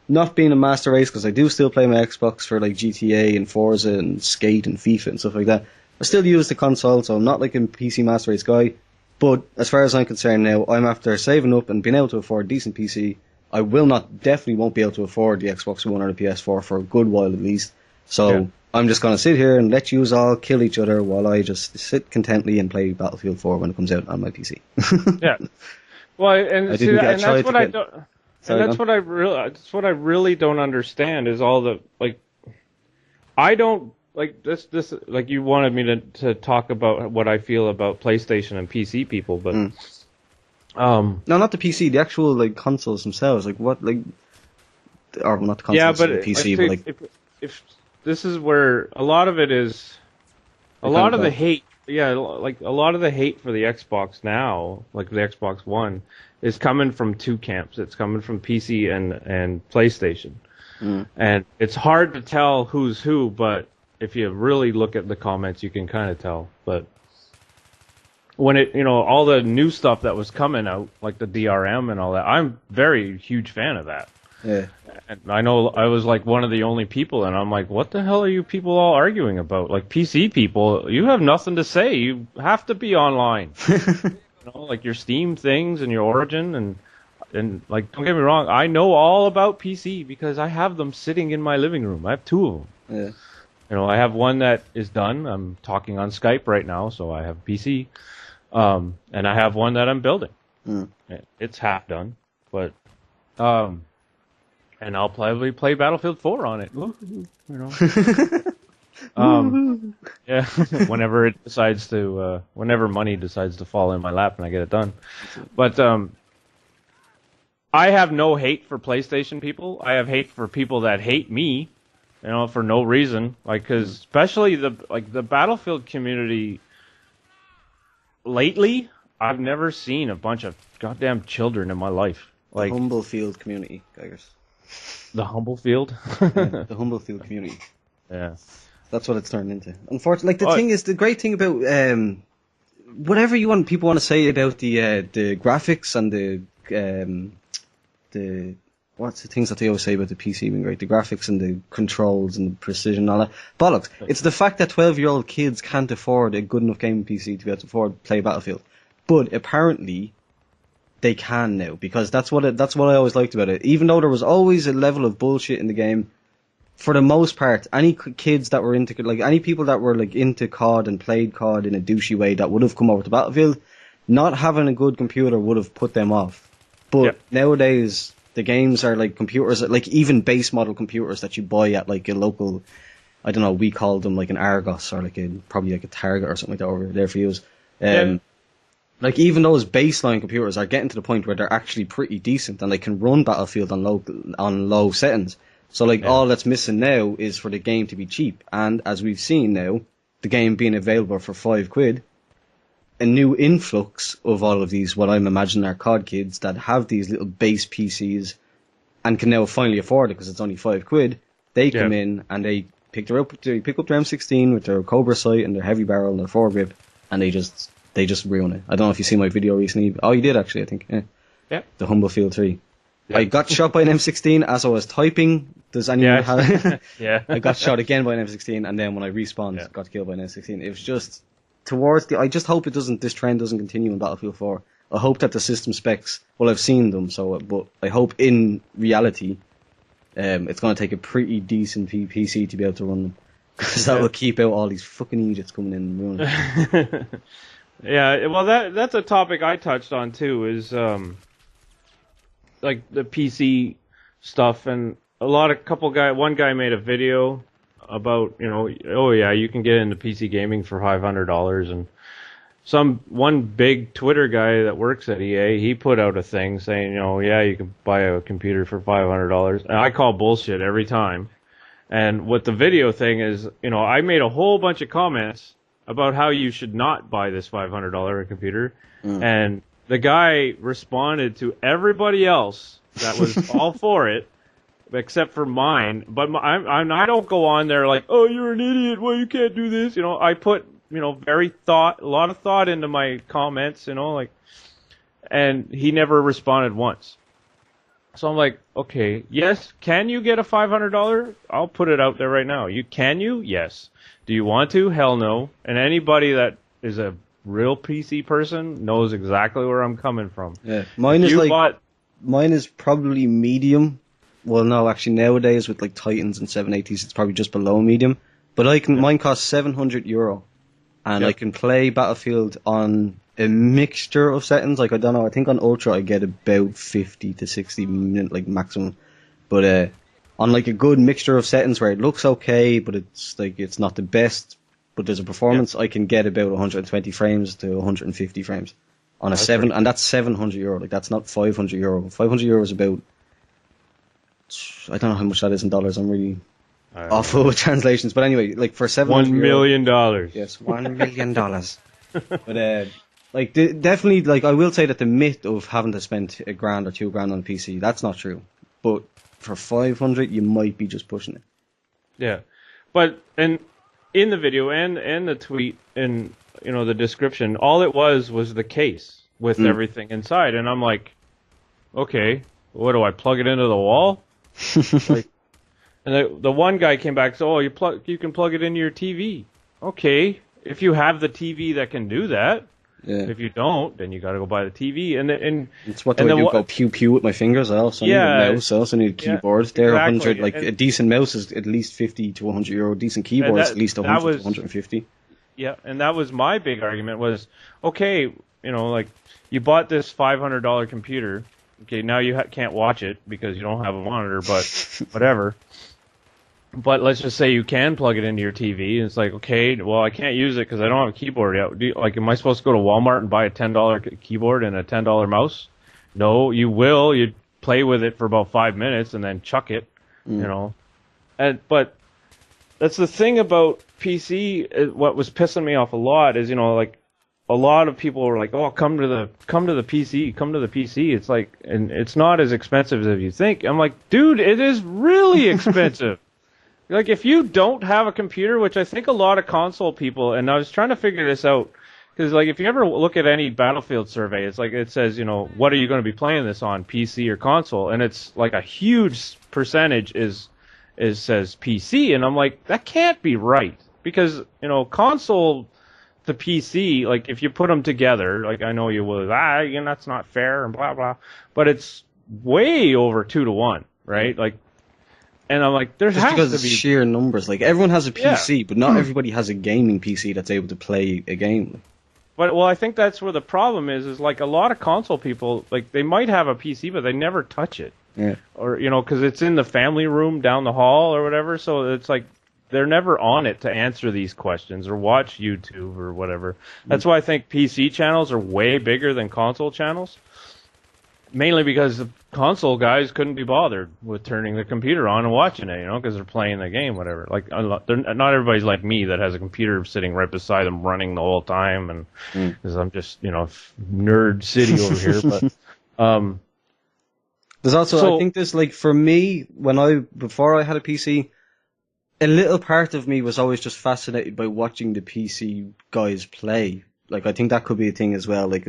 Not being a master race, because I do still play my Xbox for like GTA and Forza and Skate and FIFA and stuff like that. I still use the console, so I'm not like a PC master race guy. But as far as I'm concerned now, I'm after saving up and being able to afford a decent PC. I definitely won't be able to afford the Xbox One or the PS4 for a good while at least. So I'm just going to sit here and let you all kill each other while I just sit contently and play Battlefield 4 when it comes out on my PC. Yeah. Well, and that's what I really don't understand is all the, like, I don't, like, this, like, you wanted me to talk about what I feel about PlayStation and PC people, but, no, not the PC, the actual, like, consoles themselves, like, what, like, or not the consoles, the PC, but, like, if this is where a lot of it is, a lot of the hate, like, a lot of the hate for the Xbox now, like the Xbox One, is coming from two camps. It's coming from PC and PlayStation. And it's hard to tell who's who, but if you really look at the comments, you can kind of tell. But when it, you know, all the new stuff that was coming out, like the DRM and all that, I'm very huge fan of that. Yeah. And I know I was like one of the only people, and I'm like, what the hell are you people all arguing about? Like, PC people, you have nothing to say. You have to be online. You know, like your Steam things and your Origin and like, don't get me wrong, I know all about PC because I have them sitting in my living room. I have two of them. Yeah. You know, I have one that is done. I'm talking on Skype right now, so I have a PC. And I have one that I'm building. It's half done, but and I'll probably play Battlefield 4 on it. You know. Yeah, whenever money decides to fall in my lap and I get it done. But I have no hate for PlayStation people. I have hate for people that hate me, you know, for no reason. Like, because especially the Battlefield community lately, I've never seen a bunch of goddamn children in my life. Like the Humblefield community, guys. The Humblefield? The Humblefield community. Yeah. That's what it's turned into. Unfortunately, like, the thing is, the great thing about whatever people want to say about the graphics and the what's the things that they always say about the PC being great, the graphics and the controls and the precision and all that bollocks. It's the fact that 12-year-old kids can't afford a good enough gaming PC to be able to afford to play Battlefield, but apparently they can now, because that's what I always liked about it. Even though there was always a level of bullshit in the game, for the most part, any kids that were into, like, any people that were, like, into COD and played COD in a douchey way that would have come over to Battlefield, not having a good computer would have put them off. But nowadays, the games are like computers, like even base model computers that you buy at like a local, I don't know, we call them like an Argos or like probably like a Target or something like that over there for use. Like, even those baseline computers are getting to the point where they're actually pretty decent and they can run Battlefield on low settings. So, like, all that's missing now is for the game to be cheap. And as we've seen now, the game being available for £5, a new influx of all of these, what I'm imagining are COD kids that have these little base PCs and can now finally afford it because it's only £5. They come in and they pick up their M16 with their Cobra sight and their heavy barrel and their foregrip, and they just ruin it. I don't know if you see my video recently. Oh, you did actually, I think. Yeah. The Humblefield 3. Yeah. I got shot by an M16 as I was typing. Does anyone have? I got shot again by an M16, and then when I respawned, got killed by an M16. It was just I just hope this trend doesn't continue in Battlefield 4. I hope that the system specs, well, I've seen them, but I hope in reality, it's going to take a pretty decent PC to be able to run them. because that will keep out all these fucking idiots coming in and ruining it. Yeah, well, that's a topic I touched on too. Is like the PC stuff, and one guy made a video about, oh yeah, you can get into PC gaming for $500, and one big Twitter guy that works at EA, he put out a thing saying, yeah, you can buy a computer for $500, and I call bullshit every time. And what the video thing is, I made a whole bunch of comments about how you should not buy this $500 computer, and the guy responded to everybody else that was all for it, except for mine. But I don't go on there like, oh, you're an idiot, well, you can't do this. I put, a lot of thought into my comments, and he never responded once. So I'm like, okay, yes, can you get a $500? I'll put it out there right now. Can you? Yes. Do you want to? Hell no. And anybody that is a real PC person knows exactly where I'm coming from. Yeah, mine is probably medium. Well, no, actually nowadays with like Titans and 780s, it's probably just below medium. But mine costs €700, and I can play Battlefield on a mixture of settings. Like, I don't know, I think on Ultra I get about 50 to 60 minute like maximum. But on like a good mixture of settings where it looks okay, but it's not the best, but there's a performance, I can get about 120 frames to 150 frames on a 7, and that's €700. Like, that's not €500. €500 is about, I don't know how much that is in dollars. I'm really awful with translations. But anyway, like for $700, $1 million. Yes, $1 million. But definitely, like, I will say that the myth of having to spend $1,000 or $2,000 on a PC, that's not true. But for 500, you might be just pushing it. Yeah, but in the video and the tweet and the description, all it was the case with everything inside, and I'm like, okay, what do I plug it into the wall? Like, and the one guy came back and said, oh, you can plug it into your TV. Okay, if you have the TV that can do that. Yeah. If you don't, then you got to go buy the TV. And it's what do I do? Go pew pew with my fingers. I also need a mouse. I also need a keyboard. They're exactly. 100. Like, a decent mouse is at least €50 to €100. Decent keyboard is at least 100 to 150. Yeah, and that was my big argument was, okay, like, you bought this $500 computer. Okay, now you can't watch it because you don't have a monitor, but whatever. But let's just say you can plug it into your TV, and it's like, okay, well, I can't use it because I don't have a keyboard yet. Am I supposed to go to Walmart and buy a $10 keyboard and a $10 mouse? No, you will. You play with it for about 5 minutes and then chuck it, But that's the thing about PC. What was pissing me off a lot is, like, a lot of people were like, oh, come to the PC. It's like, and it's not as expensive as you think. I'm like, dude, it is really expensive. Like, if you don't have a computer, which I think a lot of console people, and I was trying to figure this out, because, like, if you ever look at any Battlefield survey, it's like, it says, what are you going to be playing this on, PC or console? And it's like a huge percentage says PC, and I'm like, that can't be right, because, console to PC, like, if you put them together, like, I know you will, that's not fair, and blah, blah, but it's way over 2 to 1, right? Like, and I'm like, there has to be... because it's sheer numbers. Like, everyone has a PC, but not everybody has a gaming PC that's able to play a game. But, well, I think that's where the problem is like, a lot of console people, like, they might have a PC, but they never touch it. Yeah. Or, because it's in the family room down the hall or whatever, so it's like, they're never on it to answer these questions or watch YouTube or whatever. That's why I think PC channels are way bigger than console channels. Mainly because the console guys couldn't be bothered with turning the computer on and watching it, because they're playing the game, whatever. Like, not everybody's like me that has a computer sitting right beside them running the whole time, and because I'm just, nerd city over here. But there's also, I think there's, like, for me, before I had a PC, a little part of me was always just fascinated by watching the PC guys play. Like, I think that could be a thing as well. Like,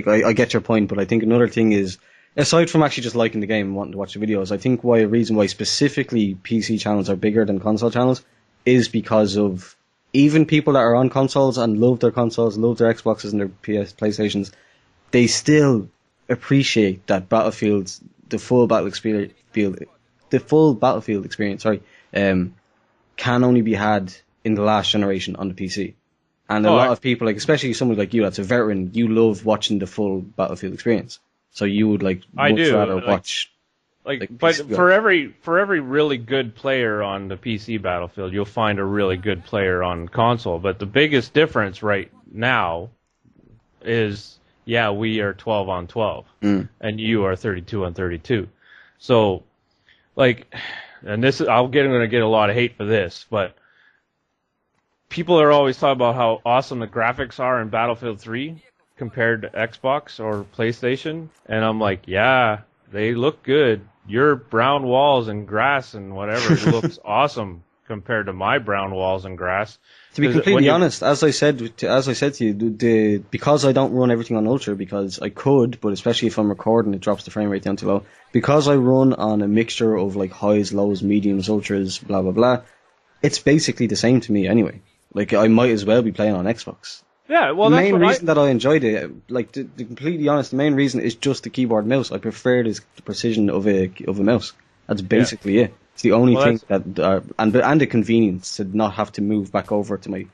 I get your point, but I think another thing is, aside from actually just liking the game and wanting to watch the videos, I think a reason why specifically PC channels are bigger than console channels is because of even people that are on consoles and love their consoles, love their Xboxes and their PlayStations, they still appreciate that the full Battlefield experience, can only be had in the last generation on the PC. And a lot of people, like especially someone like you that's a veteran, you love watching the full Battlefield experience. So you would much rather watch. But for every really good player on the PC Battlefield, you'll find a really good player on console. But the biggest difference right now is, we are 12 on 12, and you are 32 on 32. So, and I'm going to get a lot of hate for this, but people are always talking about how awesome the graphics are in Battlefield 3 compared to Xbox or PlayStation, and I'm like, yeah, they look good. Your brown walls and grass and whatever looks awesome compared to my brown walls and grass. To be completely honest, as I said to you, because I don't run everything on Ultra, because I could, but especially if I'm recording, it drops the frame rate down too low. Because I run on a mixture of like highs, lows, mediums, ultras, blah blah blah, it's basically the same to me anyway. Like I might as well be playing on Xbox. Yeah, well, the main reason that I enjoyed it, like to be completely honest, the main reason is just the keyboard and mouse. I prefer the precision of a mouse. That's basically it. It's the only thing that, and the convenience to not have to move back over to my,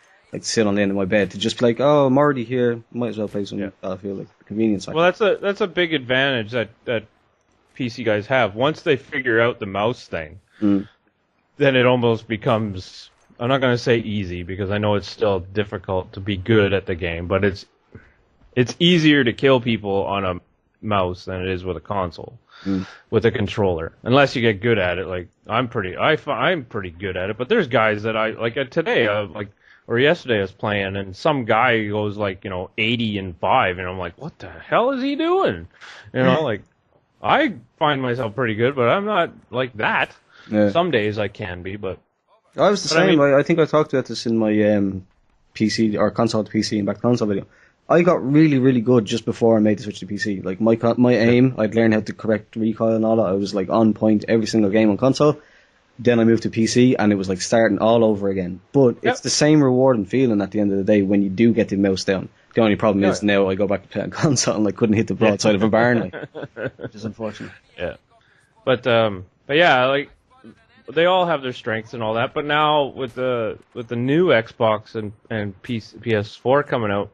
sit on the end of my bed to just be like, oh, I'm already here, might as well play some Battlefield, like convenience factor. Well, that's a big advantage that PC guys have. Once they figure out the mouse thing, then it almost becomes, I'm not going to say easy because I know it's still difficult to be good at the game, but it's easier to kill people on a mouse than it is with a console, with a controller, unless you get good at it. Like I'm pretty good at it, but there's guys that I like today, or yesterday I was playing, and some guy goes 80-5, and I'm like, what the hell is he doing? I find myself pretty good, but I'm not like that. Yeah. Some days I can be, but. I was the same. I think I talked about this in my PC or console to PC and back to console video. I got really, really good just before I made the switch to PC. Like my aim, I'd learned how to correct recoil and all that. I was on point every single game on console. Then I moved to PC and it was starting all over again. But it's the same rewarding feeling at the end of the day when you do get the mouse down. The only problem is now I go back to play on console and I couldn't hit the broadside of a barn, which is unfortunate. Yeah, but yeah, they all have their strengths and all that, but now with the new Xbox and PS4 coming out,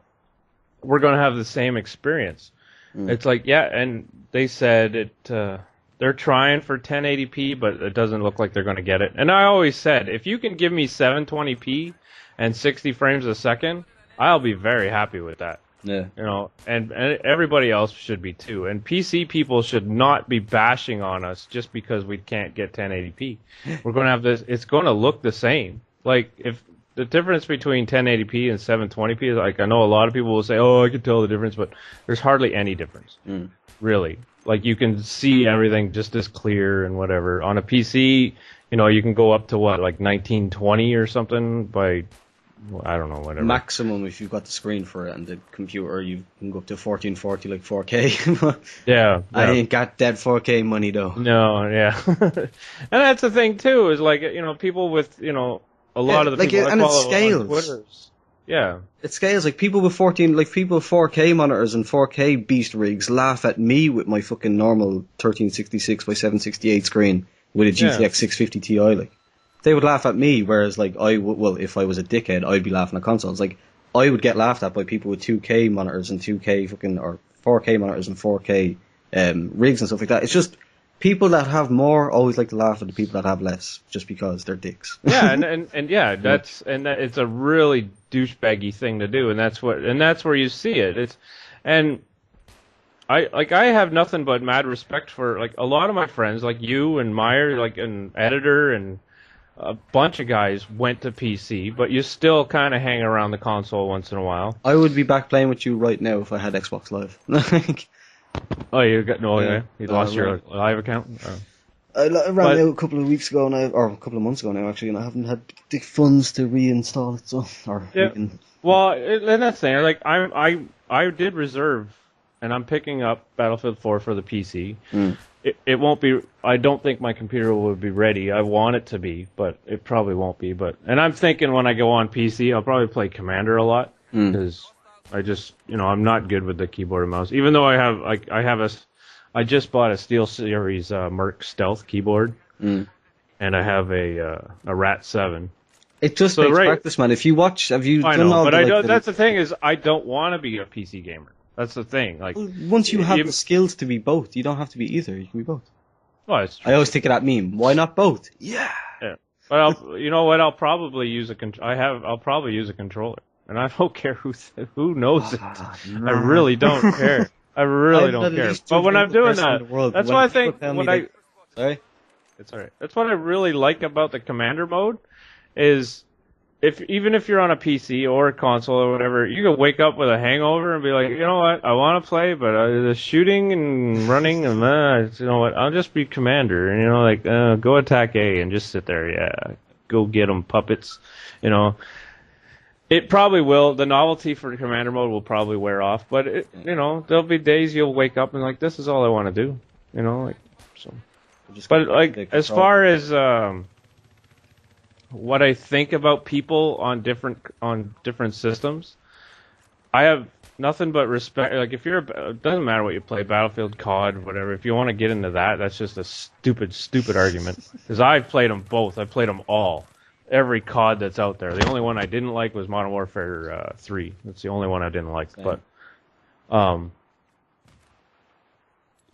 we're going to have the same experience. It's and they said they're trying for 1080p, but it doesn't look like they're going to get it. And I always said, if you can give me 720p and 60 frames a second, I'll be very happy with that. Yeah. And everybody else should be too. And PC people should not be bashing on us just because we can't get 1080p. We're going to have this, it's going to look the same. If the difference between 1080p and 720p is I know a lot of people will say, oh, I can tell the difference, but there's hardly any difference. Really. You can see everything just as clear and whatever. On a PC, you can go up to 1920 or something by, I don't know, whatever. Maximum if you've got the screen for it and the computer, you can go up to 1440 4K. Yeah. I ain't got that 4K money though. No, yeah. And that's the thing too, is people with, a lot of the people and I it follow scales. on Twitter. Yeah. It scales. People with 4K monitors and 4K beast rigs laugh at me with my fucking normal 1366 by 768 screen with a GTX 650 Ti, They would laugh at me, whereas if I was a dickhead, I'd be laughing at consoles. I would get laughed at by people with 2K monitors and 2K or 4K monitors and 4K rigs and stuff like that. It's just people that have more always like to laugh at the people that have less, just because they're dicks. Yeah, and it's a really douchebaggy thing to do, and that's where you see it. I have nothing but mad respect for a lot of my friends, like you and Meyer, an editor and a bunch of guys went to PC, but you still kind of hang around the console once in a while. I would be back playing with you right now if I had Xbox Live. Oh, you got you lost your Live account? Oh. I ran out a couple of weeks ago now, or a couple of months ago now actually, and I haven't had the funds to reinstall it. Well, and that's the thing. I did reserve, and I'm picking up Battlefield 4 for the PC. It won't be. I don't think my computer will be ready. I want it to be, but it probably won't be. And I'm thinking when I go on PC, I'll probably play Commander a lot because I just, I'm not good with the keyboard and mouse. Even though I just bought a SteelSeries Merc Stealth keyboard, and I have a Rat 7. It just takes practice, man. If you watch, have you I done know, all but the, I like, don't. That's the thing is, I don't want to be a PC gamer. That's the thing. Like, once you have the skills to be both, you don't have to be either. You can be both. Well, it's true. I always think of that meme. Why not both? Yeah. But you know what? I'll probably use I'll probably use a controller, and I don't care who knows it. Man. I really don't care. I really don't care. But when I'm doing that, that's why I think Sorry. It's alright. That's what I really like about the commander mode, is even if you're on a PC or a console or whatever, you can wake up with a hangover and be like, you know what, I want to play, but the shooting and running and you know what, I'll just be commander, and you know, like go attack A and just sit there, yeah, go get them puppets, you know. It probably will. The novelty for commander mode will probably wear off, but you know, there'll be days you'll wake up and like, this is all I want to do, you know, like so. But like, as far as what I think about people on different systems, I have nothing but respect. Like, if you're, it doesn't matter what you play, Battlefield, COD, whatever. If you want to get into that, that's just a stupid argument. Because I've played them both. I've played them all. Every COD that's out there. The only one I didn't like was Modern Warfare 3. That's the only one I didn't like. Same. But,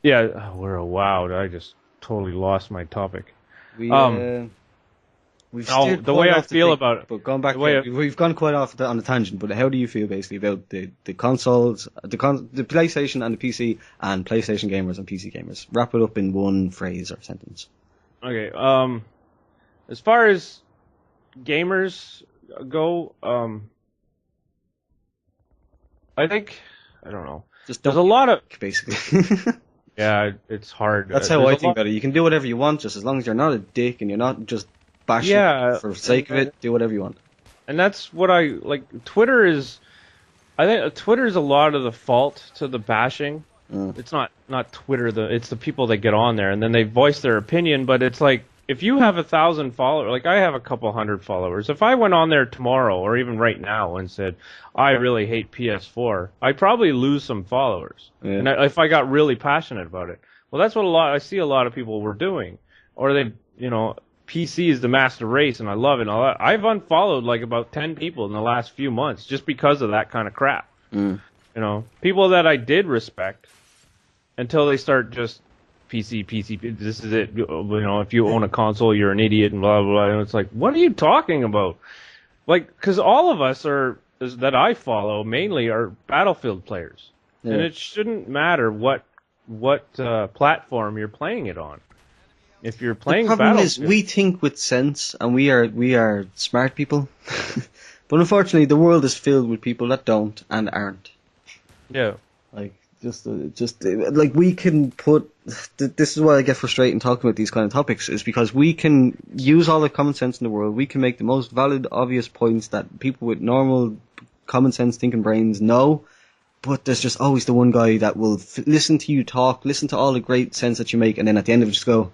yeah, wow, I just totally lost my topic. We've the way I feel about it. But going back, we've gone quite off on a tangent. But how do you feel basically about the consoles, the PlayStation and the PC, and PlayStation gamers and PC gamers? Wrap it up in one phrase or sentence. Okay. As far as gamers go, I think, I don't know. There's a lot of basically. Yeah, it's hard. That's how I think about it. You can do whatever you want, just as long as you're not a dick and you're not just bashing for the sake of it. Do whatever you want. And that's what I like. Twitter is, I think Twitter is a lot of the fault to the bashing. It's not Twitter. It's the people that get on there and then they voice their opinion. But it's like, if you have 1,000 followers, like I have a couple hundred followers. If I went on there tomorrow or even right now and said, I really hate PS4, I'd probably lose some followers. Yeah. And if I got really passionate about it. Well, that's what I see a lot of people were doing. Or they, you know, PC is the master race and I love it and all that. I've unfollowed like about 10 people in the last few months just because of that kind of crap. You know, people that I did respect until they start just PC, this is it. You know, if you own a console, you're an idiot and blah, blah, blah. And it's like, what are you talking about? Like, because all of us that I follow mainly are Battlefield players. Yeah. And it shouldn't matter what platform you're playing it on. If you're playing Battlefield. The problem is we think with sense and we are smart people. But unfortunately, the world is filled with people that don't and aren't. Yeah. Like, just like we can put, this is why I get frustrated talking about these kind of topics, is because we can use all the common sense in the world, we can make the most valid, obvious points that people with normal common sense thinking brains know, but there's just always the one guy that will listen to you talk, listen to all the great sense that you make, and then at the end of it just go,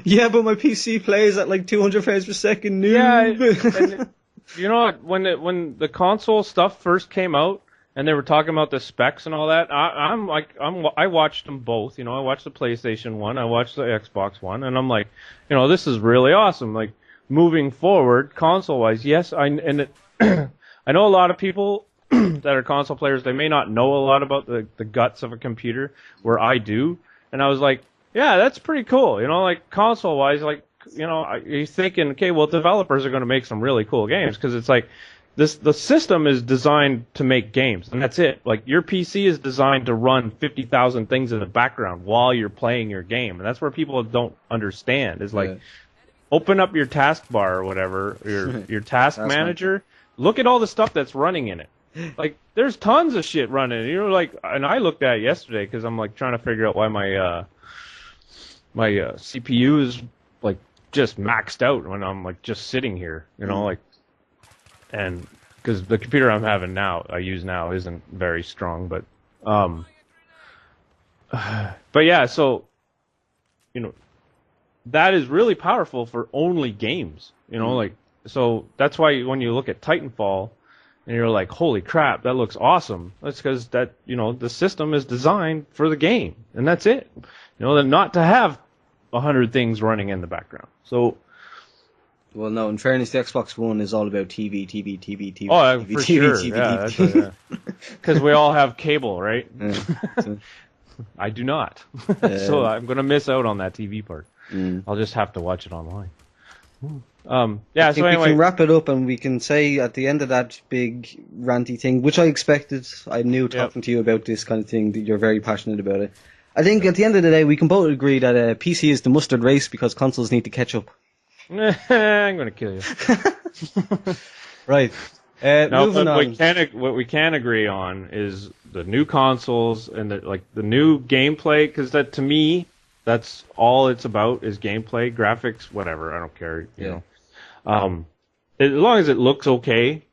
yeah, but my PC plays at like 200 frames per second. Yeah, and, you know, when the console stuff first came out, and they were talking about the specs and all that. I watched them both. You know, I watched the PlayStation 1, I watched the Xbox One, and I'm like, you know, this is really awesome. Like, moving forward, console-wise, yes, I know a lot of people that are console players, they may not know a lot about the guts of a computer, where I do. And I was like, yeah, that's pretty cool. You know, like, console-wise, like, you know, you're thinking, okay, well, developers are going to make some really cool games, because it's like, the system is designed to make games, and that's it. Like, your PC is designed to run 50,000 things in the background while you're playing your game, and that's where people don't understand. Is like, open up your taskbar or whatever, your task manager. Look at all the stuff that's running in it. Like, there's tons of shit running. You know, like, and I looked at it yesterday because I'm like trying to figure out why my CPU is like just maxed out when I'm like just sitting here. You know, like. And because the computer I use now isn't very strong, but yeah, so, you know, that is really powerful for only games, you know, like, so that's why when you look at Titanfall and you're like, holy crap, that looks awesome. That's because you know, the system is designed for the game, and that's it. You know, not to have 100 things running in the background. So, Well, no, in fairness, the Xbox One is all about TV, TV, TV, TV, oh, TV, for TV, sure. TV, Yeah, TV. because we all have cable, right? Yeah. So, I do not. So I'm going to miss out on that TV part. I'll just have to watch it online. Yeah, I think so anyway. we can wrap it up and we can say at the end of that big ranty thing, which I expected, I knew talking to you about this kind of thing, that you're very passionate about it. I think at the end of the day, we can both agree that PC is the mustard race because consoles need to catch up. I'm going to kill you. Right. No, Moving on. What we can agree on is the new consoles and the new gameplay, because that, to me, that's all it's about is gameplay, graphics, whatever. I don't care. You know, as long as it looks okay.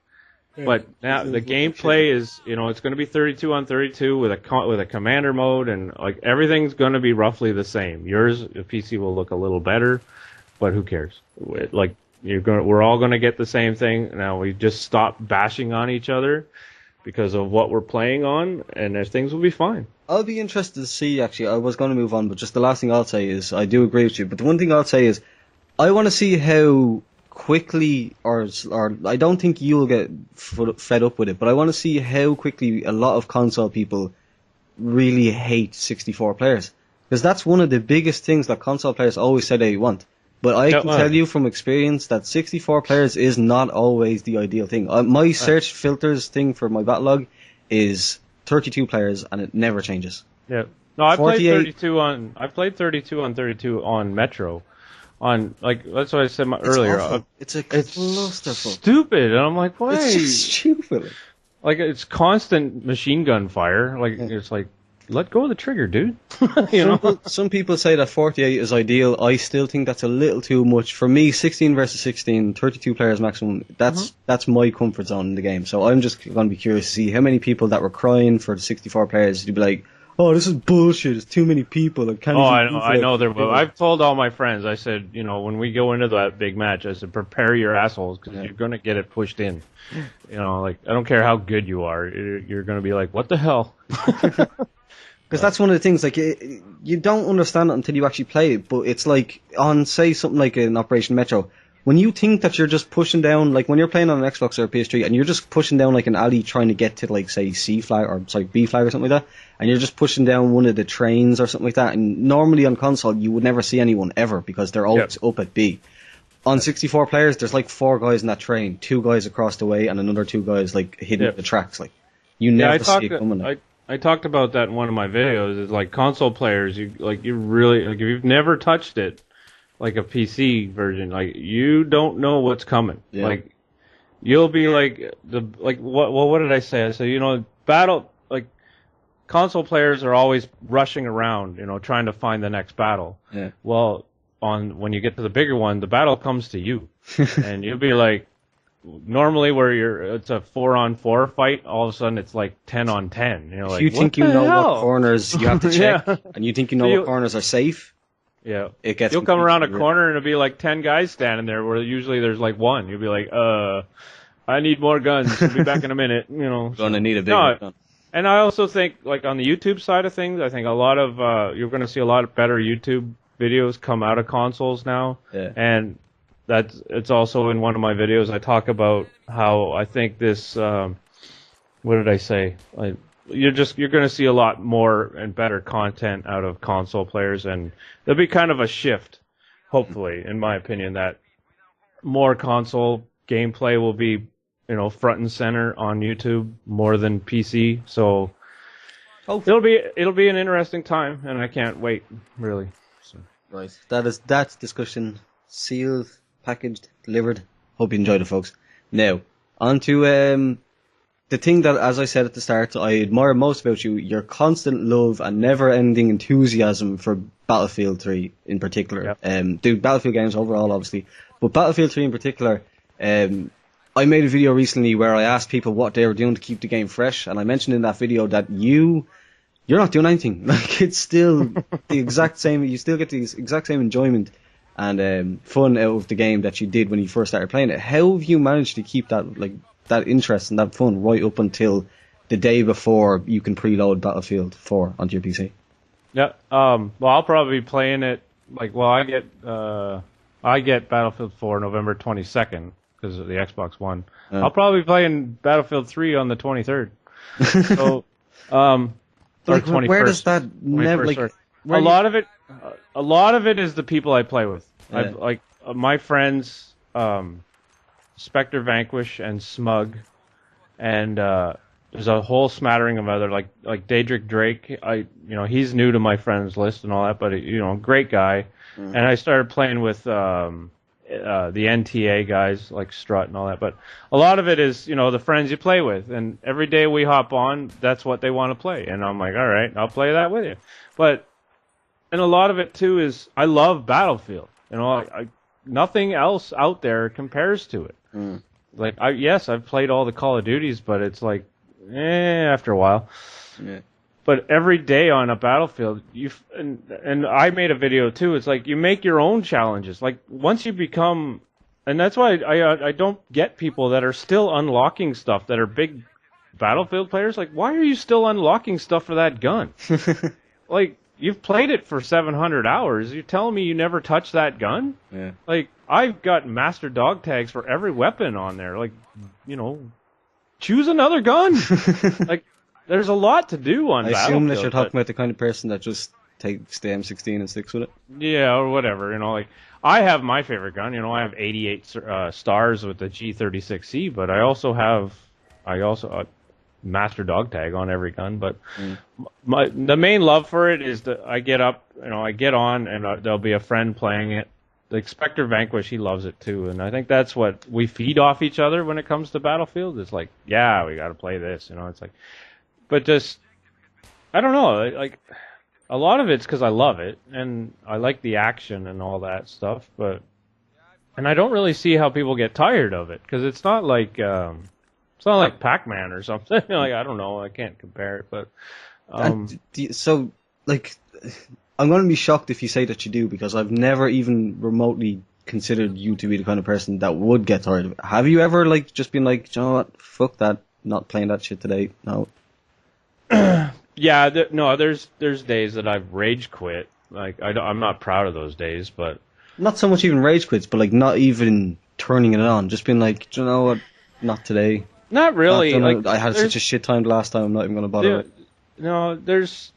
Yeah, but now the gameplay is, it's going to be 32 on 32 with a commander mode, and like everything's going to be roughly the same. Yours, the PC will look a little better, but who cares? Like we're all going to get the same thing. Now we just stop bashing on each other because of what we're playing on, and things will be fine. I'll be interested to see, actually. I was going to move on, but just the last thing I'll say is I do agree with you. But the one thing I'll say is I want to see how quickly, or I don't think you'll get fed up with it, but I want to see how quickly a lot of console people really hate 64 players. Because that's one of the biggest things that console players always say they want. But I can tell you from experience that 64 players is not always the ideal thing. My search filters thing for my backlog is 32 players, and it never changes. Yeah. No, I played 32 on 32 on Metro. On that's what I said earlier. Awful. It's clusterfuck. Stupid, and I'm like, why? It's just stupid. Like it's constant machine gun fire. Like it's like, let go of the trigger, dude. Some people say that 48 is ideal. I still think that's a little too much. For me, 16 versus 16, 32 players maximum, that's my comfort zone in the game. So I'm just going to be curious to see how many people that were crying for the 64 players to be like, oh, this is bullshit, it's too many people. I know there will. I've told all my friends, I said, when we go into that big match, I said, prepare your assholes, because you're going to get it pushed in. I don't care how good you are, you're going to be like, what the hell? Because that's one of the things, like, you don't understand it until you actually play it, but it's like, on, say, something like an Operation Metro, when you think that you're just pushing down, like, when you're playing on an Xbox or a PS3, and you're just pushing down, like, an alley trying to get to, like, say, B flag or something like that, and you're just pushing down one of the trains or something like that, and normally on console, you would never see anyone ever, because they're always up at B. On 64 players, there's, like, 4 guys in that train, 2 guys across the way, and another 2 guys, like, hitting the tracks, like, you never see it coming. I talked about that in one of my videos. Is like console players, you really if you've never touched it, like a PC version, like you don't know what's coming. Yeah. Like you'll be like what did I say? I said battle console players are always rushing around, trying to find the next battle. Yeah. Well, when you get to the bigger one, the battle comes to you, and you'll be like. Normally, it's a 4-on-4 fight, all of a sudden it's like 10-on-10. If you think you know what corners you have to check, and you think you know what corners are safe, you'll come around a corner and it'll be like 10 guys standing there, where usually there's like one. You'll be like, I need more guns. I'll be back in a minute. Gonna need a big gun. And I also think, like on the YouTube side of things, I think a lot of you're going to see a lot of better YouTube videos come out of consoles now, and. It's also in one of my videos. I talk about how I think this. What did I say? You're going to see a lot more and better content out of console players, and there'll be kind of a shift, hopefully, in my opinion, that more console gameplay will be, front and center on YouTube more than PC. So it'll be an interesting time, and I can't wait, really. So. Right, that's discussion sealed. Packaged, delivered. Hope you enjoyed it, folks. Now, on to the thing that, as I said at the start, I admire most about you, your constant love and never-ending enthusiasm for Battlefield 3 in particular. Yep. Battlefield games overall, obviously, but Battlefield 3 in particular, I made a video recently where I asked people what they were doing to keep the game fresh, and I mentioned in that video that you're not doing anything. Like, it's still the exact same, you still get the exact same enjoyment and fun out of the game that you did when you first started playing it. How have you managed to keep that interest and that fun right up until the day before you can preload Battlefield 4 onto your PC? Yeah, well, I'll probably be playing it like, well, I get Battlefield 4 November 22nd because of the Xbox One. I'll probably be playing Battlefield 3 on the 23rd. So, like, or 21st. where does that never 21st, like? A lot of it is the people I play with. Yeah. I've like my friends, Spectre Vanquish and Smug, and there's a whole smattering of other like Daedric Drake. He's new to my friends list and all that, but great guy. And I started playing with the NTA guys like Strut and all that. But a lot of it is the friends you play with, and every day we hop on, that's what they want to play, and I'm like, all right, I'll play that with you. And a lot of it too is I love Battlefield. Nothing else out there compares to it. Like I've played all the Call of Duties, but it's like, after a while. Yeah. But every day on a Battlefield, and I made a video too. It's like you make your own challenges. Like once you become, and that's why I don't get people that are still unlocking stuff that are big Battlefield players. Like, why are you still unlocking stuff for that gun? Like, you've played it for 700 hours. You're telling me you never touched that gun? Yeah. Like, I've got master dog tags for every weapon on there. Like, choose another gun. Like, there's a lot to do on Battlefield. I assume that you're talking about the kind of person that just takes the M16 and sticks with it. Yeah, or whatever. Like, I have my favorite gun. I have 88 stars with the G36C, but I also have master dog tag on every gun. But the main love for it is that I get up, I get on, and there'll be a friend playing it. The Spectre Vanquish, he loves it too, and I think that's what we feed off each other when it comes to Battlefield. It's like, yeah, we got to play this, It's like, but just, I don't know, like a lot of it's because I love it and I like the action and all that stuff, and I don't really see how people get tired of it because it's not like Pac-Man or something. Like, I don't know, I can't compare it, but so like, I'm going to be shocked if you say that you do, because I've never even remotely considered you to be the kind of person that would get tired of it. Have you ever like just been like, you know what, fuck that, not playing that shit today? No. Yeah, there's days that I've rage quit. Like, I'm not proud of those days, but not so much even rage quits, but like not even turning it on, just being like, do you know what, not today. Not really. I had such a shit time last time. I'm not even going to bother with it. No, there's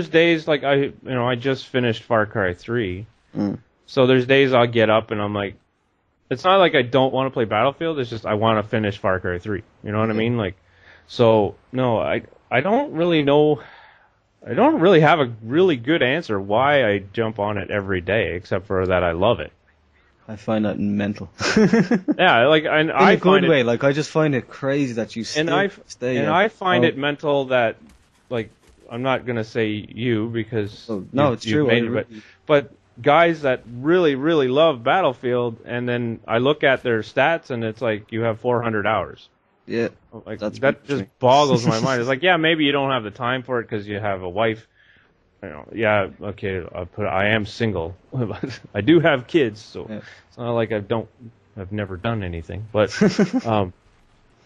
days like I just finished Far Cry 3, so there's days I'll get up and I'm like, it's not like I don't want to play Battlefield. It's just I want to finish Far Cry 3. You know what I mean? Like, so no, I don't really know. I don't really have a really good answer why I jump on it every day, except for that I love it. I find that mental. Yeah, like, and in a good way. Like, I just find it crazy that you stay. I find it mental that, like, I'm not gonna say you because it's true. But guys that really, really love Battlefield, and then I look at their stats and it's like you have 400 hours. Yeah, like that just boggles my mind. It's like, yeah, maybe you don't have the time for it because you have a wife. Yeah, okay, I am single. I do have kids, so it's not like I've never done anything. But I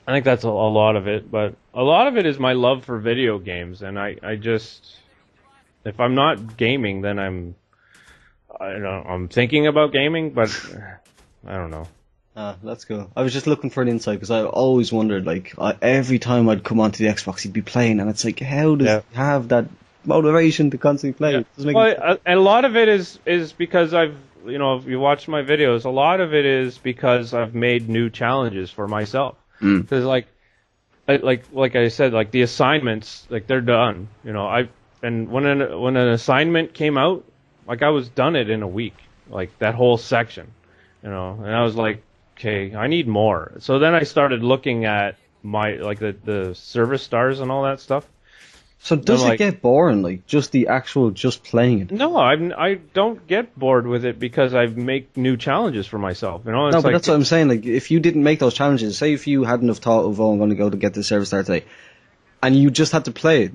think that's a lot of it. But a lot of it is my love for video games, and I just, if I'm not gaming, then I'm thinking about gaming, but I don't know. That's cool. I was just looking for an insight because I always wondered, like, every time I'd come onto the Xbox, he'd be playing, and it's like, how does he have that motivation to constantly play? Yeah. And a lot of it is because if you watch my videos, a lot of it is because I've made new challenges for myself. Because like I said, like the assignments, like they're done. And when an assignment came out, like I was done it in a week, like that whole section, and I was like, okay, I need more. So then I started looking at my the service stars and all that stuff. So does it get boring, like just playing it? No, I don't get bored with it because I make new challenges for myself. No, but that's what I'm saying. Like, if you didn't make those challenges, say if you hadn't have thought of, I'm going to go to get the service star today, and you just had to play it,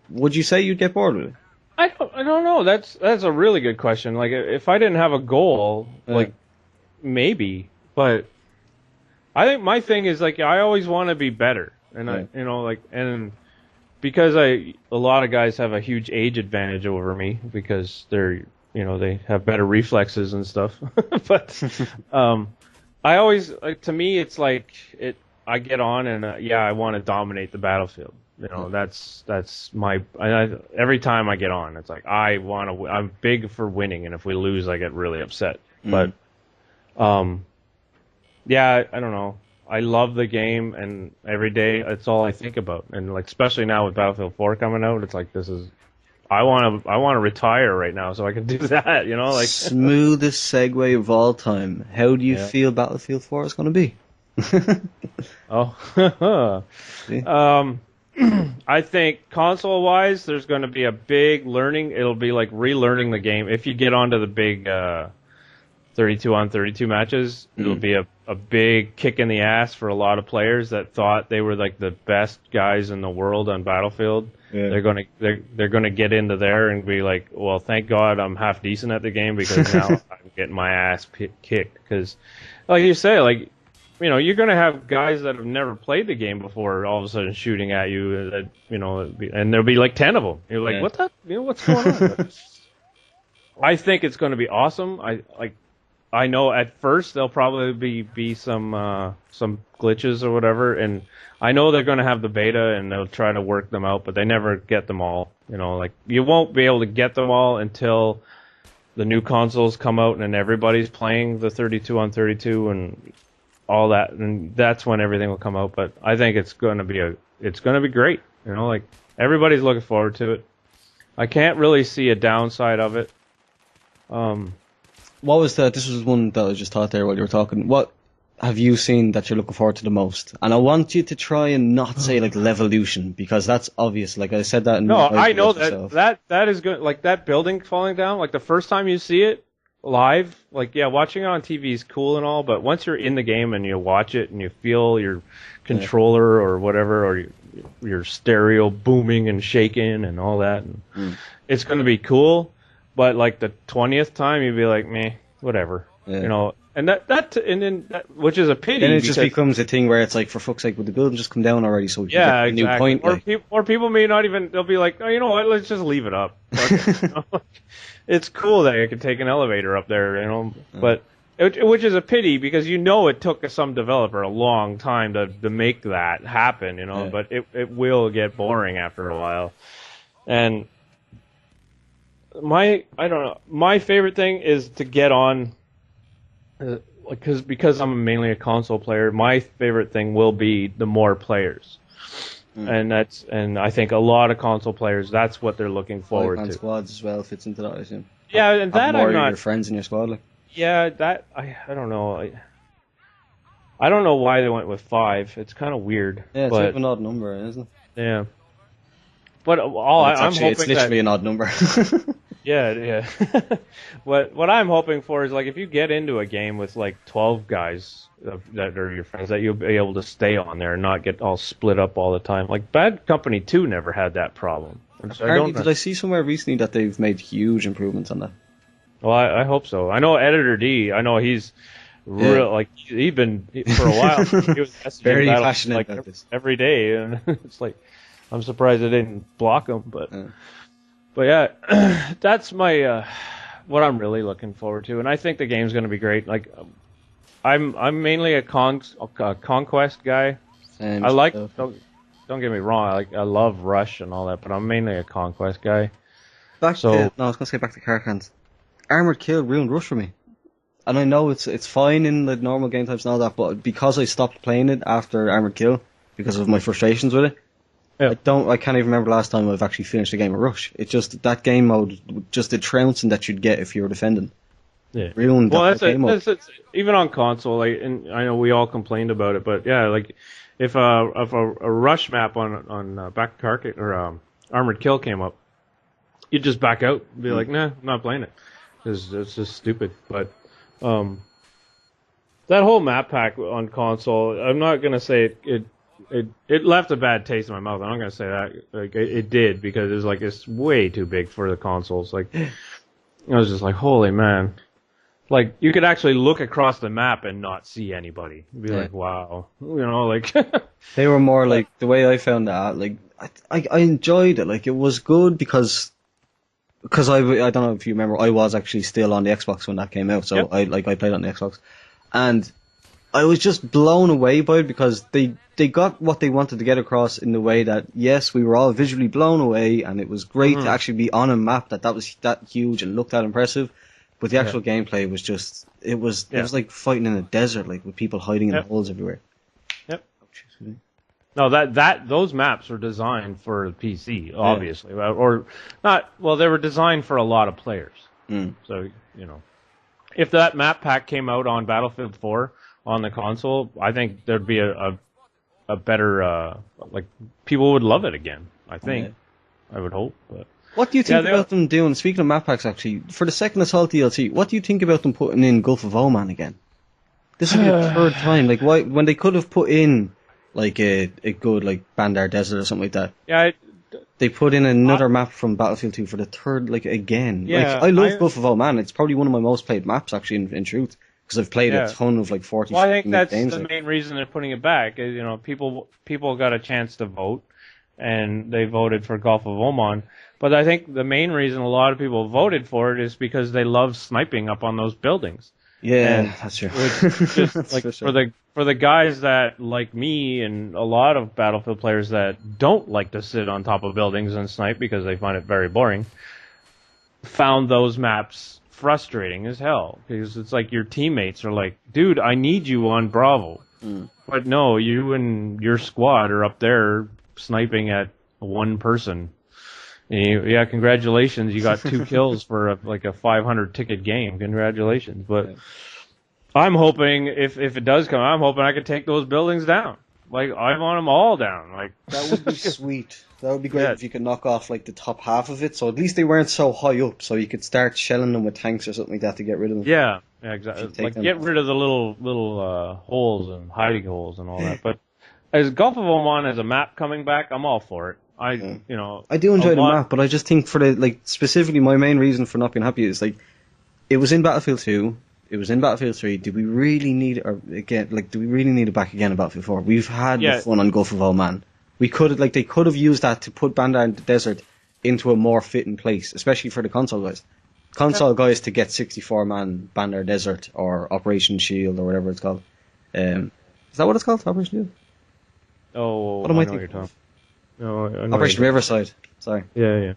would you say you'd get bored with it? I don't know. That's a really good question. Like, if I didn't have a goal, like maybe, but I think my thing is like I always want to be better, and and because a lot of guys have a huge age advantage over me because they're they have better reflexes and stuff. But I always, like, to me, it's like I get on and I want to dominate the battlefield. That's my. Every time I get on, it's like I want to. I'm big for winning, and if we lose, I get really upset. But I don't know. I love the game, and every day it's all I think about. And like, especially now with Battlefield 4 coming out, it's like this is. I want to retire right now so I can do that. Like smoothest segue of all time. How do you feel Battlefield 4 is going to be? I think console-wise, there's going to be a big learning. It'll be like relearning the game. If you get onto the big 32-on-32 matches, it'll be a big kick in the ass for a lot of players that thought they were like the best guys in the world on Battlefield. Yeah. They're gonna get into there and be like, well, thank God I'm half decent at the game because now I'm getting my ass kicked. Because, like you say, like. You're going to have guys that have never played the game before all of a sudden shooting at you, and there'll be like 10 of them. You're like, what's going on? I think it's going to be awesome. I know at first there'll probably be some glitches or whatever, and I know they're going to have the beta and they'll try to work them out, but they never get them all. Like you won't be able to get them all until the new consoles come out and then everybody's playing the 32-on-32 and all that, and that's when everything will come out. But I think it's going to be great. Like everybody's looking forward to it. I can't really see a downside of it. This was one that I just thought there while you were talking. What have you seen that you're looking forward to the most? And I want you to try and not say like Levolution, because that's obvious. Like I said that in I know that is good. Like that building falling down, like the first time you see it live, like watching it on TV is cool and all, but once you're in the game and you watch it and you feel your controller or whatever, or your stereo booming and shaking and all that, and it's going to be cool. But like the 20th time, you'd be like, meh, whatever, and that which is a pity. And it just becomes a thing where it's like, for fuck's sake, would the building just come down already so we can get a new point? Or people may not even. They'll be like, oh, you know what? Let's just leave it up. It's cool that you can take an elevator up there, but which is a pity because it took some developer a long time to make that happen, but it will get boring after a while. And my favorite thing is to get on, because I'm mainly a console player. My favorite thing will be the more players. And I think a lot of console players, that's what they're looking forward to. Squads as well fits into that, I assume. Yeah, and that more I'm not. Your friends in your squad, like. Yeah, that I don't know. I don't know why they went with 5. It's kind of weird. Yeah, it's like an odd number, isn't it? Yeah. But I'm hoping it's literally an odd number. Yeah. What I'm hoping for is, like, if you get into a game with like 12 guys that are your friends, that you'll be able to stay on there and not get all split up all the time. Like Bad Company 2 never had that problem. Apparently, did I see somewhere recently that they've made huge improvements on that? Well, I hope so. I know Editor D. I know he's real. Like he's been for a while. He was very passionate about this every day, and it's like I'm surprised they didn't block him. But yeah, that's my what I'm really looking forward to, and I think the game's going to be great. Like I'm mainly a conquest guy. And I like don't get me wrong. I love Rush and all that, but I'm mainly a conquest guy. I was going to say back to Carcans. Armored Kill ruined Rush for me. And I know it's fine in the normal game types and all that, but because I stopped playing it after Armored Kill, because of my frustrations with it, I can't even remember the last time I've actually finished a game of Rush. It's just that game mode, just the trouncing that you'd get if you were defending. Yeah. Ruined that game mode. That's even on console, and I know we all complained about it, but yeah, like if a Rush map on back Carcass or Armored Kill came up, you'd just back out and be like, nah, I'm not playing it. Because it's just stupid. But that whole map pack on console, I'm not gonna say it left a bad taste in my mouth. I'm not gonna say that. Like it did, because it's way too big for the consoles. Like I was just like, holy man. Like you could actually look across the map and not see anybody. You'd be like, wow, like they were more like the way I found that. Like I enjoyed it. Like it was good because because I don't know if you remember, I was actually still on the Xbox when that came out, so Yep. I played on the Xbox, and I was just blown away by it because they got what they wanted to get across in the way that, yes, we were all visually blown away, and it was great to actually be on a map that was that huge and looked that impressive, but the actual gameplay was just, it was like fighting in a desert, like with people hiding in the holes everywhere. Yep. No, those maps were designed for PC, obviously, or not. Well, they were designed for a lot of players. So, you know, if that map pack came out on Battlefield 4 on the console, I think there'd be a better like people would love it again. I think, I would hope. But what do you think about them doing? Speaking of map packs, actually, for the second Assault DLC, what do you think about them putting in Gulf of Oman again? This would be the third time. Like, why, when they could have put in like a good like Bandar Desert or something like that. Yeah. They put in another map from Battlefield 2 for the third, like, again. Yeah, like, I love Gulf of Oman. It's probably one of my most played maps, actually, in truth. Because I've played a ton of, like, 40 Well, I think that's games. the main reason they're putting it back. Is, you know, people got a chance to vote, and they voted for Gulf of Oman. But I think the main reason a lot of people voted for it is because they love sniping up on those buildings. Yeah, that's true. Just like for the guys that, like me and a lot of Battlefield players that don't like to sit on top of buildings and snipe because they find it very boring, found those maps frustrating as hell, because it's like your teammates are like, dude, I need you on Bravo. But no, you and your squad are up there sniping at one person. Yeah, congratulations, you got 2 kills for a 500 ticket game. Congratulations. But I'm hoping if it does come, I'm hoping I can take those buildings down. Like, I want them all down. Like, that would be sweet. That would be great if you could knock off like the top half of it, so at least they weren't so high up, so you could start shelling them with tanks or something like that to get rid of them. Yeah, exactly. Like, get rid of the little holes and hiding holes and all that. But as Gulf of Oman as a map coming back, I'm all for it. You know, I do enjoy the map, but I just think for the, like, specifically my main reason for not being happy is, like, it was in Battlefield 2, it was in Battlefield 3, did we really need it, or again, like, do we really need it back again in Battlefield 4? We've had the fun on Gulf of Oman. We could have, like, they could have used that to put Bandar Desert into a more fitting place, especially for the console guys. Console guys to get 64-man Bandar Desert, or Operation Shield, or whatever it's called. Is that what it's called? Operation Shield? Oh, what am I know thinking? what you're talking. No, Operation Riverside. Sorry. Yeah.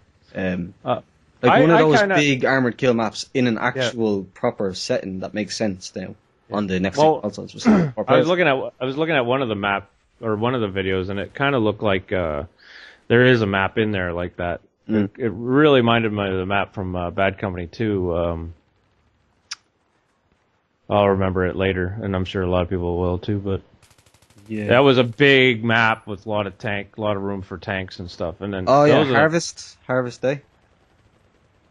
Like one of those big armored kill maps in an actual proper setting that makes sense now on the next consoles. I was looking at one of the map or one of the videos, and it kind of looked like there is a map in there like that. It really reminded me of the map from Bad Company 2. I'll remember it later, and I'm sure a lot of people will too. But that was a big map with a lot of room for tanks and stuff. And then Harvest Day.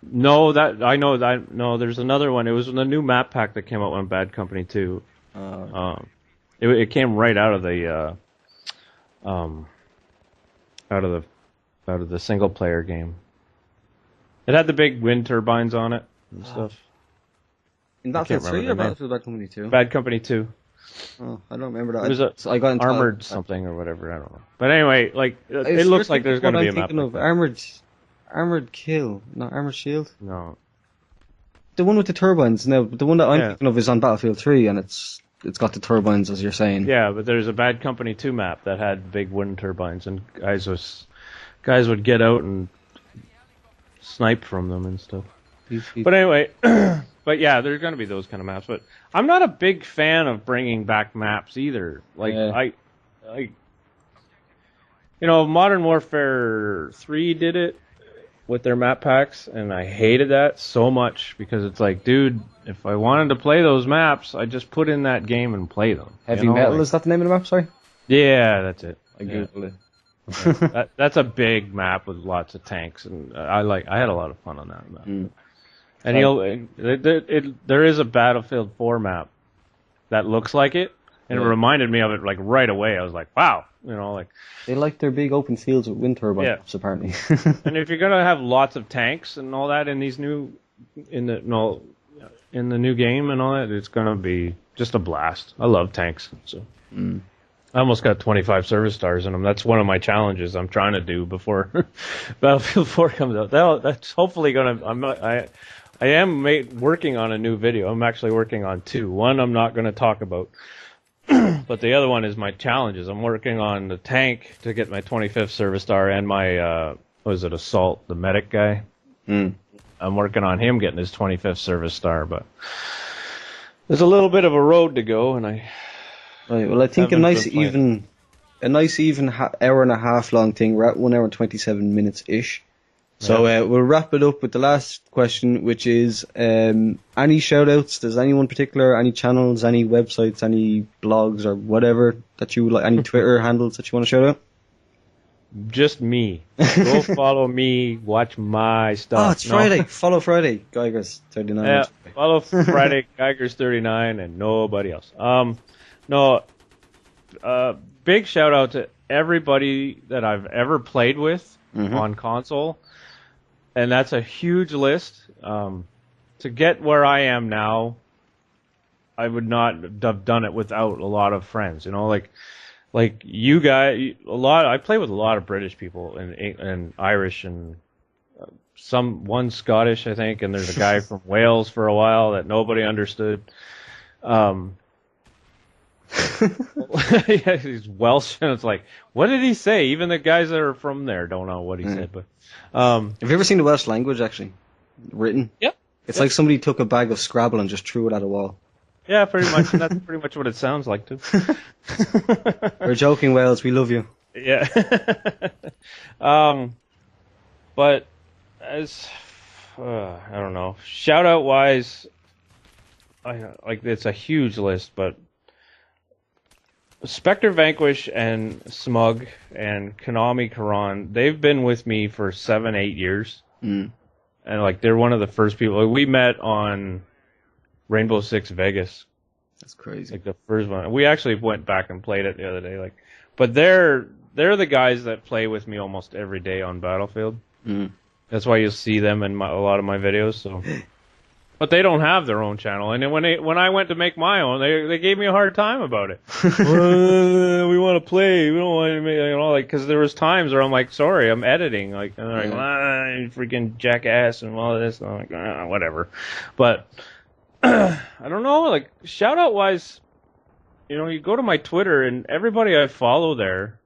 No, that I know that. No, there's another one. It was the new map pack that came out on Bad Company 2. It came right out of the out of the single player game. It had the big wind turbines on it and stuff. In Battlefield 3 or Battlefield Bad Company 2? Bad Company 2. Oh, I don't remember that. It was I got into armored something or whatever. I don't know. But anyway, like it looks like there's going to be a map. Of armored kill, not armored shield. No, the one with the turbines. Now, the one that I'm thinking of is on Battlefield 3, and it's got the turbines, as you're saying. Yeah, but there's a Bad Company 2 map that had big wind turbines, and guys would get out and snipe from them and stuff. But anyway, but yeah, there's going to be those kind of maps. But I'm not a big fan of bringing back maps either. Like Modern Warfare 3 did it with their map packs, and I hated that so much because it's like, dude, if I wanted to play those maps, I just put in that game and play them. Heavy Metal, is that the name of the map? Sorry. Yeah, that's it. I googled it. That's a big map with lots of tanks, and I had a lot of fun on that map. And there is a Battlefield 4 map that looks like it, and it reminded me of it like right away. I was like, wow, like they like their big open fields with wind turbines, apparently. And if you're gonna have lots of tanks and all that in these in the new game and all that, it's gonna be just a blast. I love tanks. So I almost got 25 service stars in them. That's one of my challenges I'm trying to do before Battlefield 4 comes out. That's hopefully gonna. I am working on a new video. I'm actually working on two. One I'm not going to talk about, but the other one is my challenges. I'm working on the tank to get my 25th service star and my assault, the medic guy. Mm. I'm working on him getting his 25th service star, but there's a little bit of a road to go, and I. Right. Well, I think a nice even hour and a half long thing. We're at 1 hour and 27 minutes ish. So we'll wrap it up with the last question, which is any shout outs? Does anyone particular, any channels, any websites, any blogs or whatever that you like, any Twitter handles that you want to shout out? Just me. Go follow me, watch my stuff. Oh, it's Friday. Follow Friday, Geigers 39. Yeah, follow Friday, Geigers 39, and nobody else. Big shout out to everybody that I've ever played with on console. And that's a huge list. To get where I am now, I would not have done it without a lot of friends. You know, like you guys, I play with a lot of British people and Irish and one Scottish, I think, and there's a guy from Wales for a while that nobody understood. Yeah, he's Welsh, and it's like, what did he say? Even the guys that are from there don't know what he said. But have you ever seen the Welsh language actually written? Yep. It's like somebody took a bag of Scrabble and just threw it at a wall. Yeah, pretty much. That's pretty much what it sounds like too. We're joking, Wales. We love you. Yeah. But as I don't know, shout out wise, it's a huge list, but Spectre Vanquish and Smug and Konami Karan, they've been with me for 7-8 years. And they're one of the first people. We met on Rainbow Six Vegas. That's crazy. Like the first one. We actually went back and played it the other day. But they're the guys that play with me almost every day on Battlefield. That's why you'll see them in a lot of my videos. So. But they don't have their own channel, and then when I went to make my own, they gave me a hard time about it. We want to play, we don't want to make, because there was times where I'm like, sorry, I'm editing, and they're like, you freaking jackass and all this, and I'm like, whatever. But I don't know, shout out wise, you go to my Twitter and everybody I follow there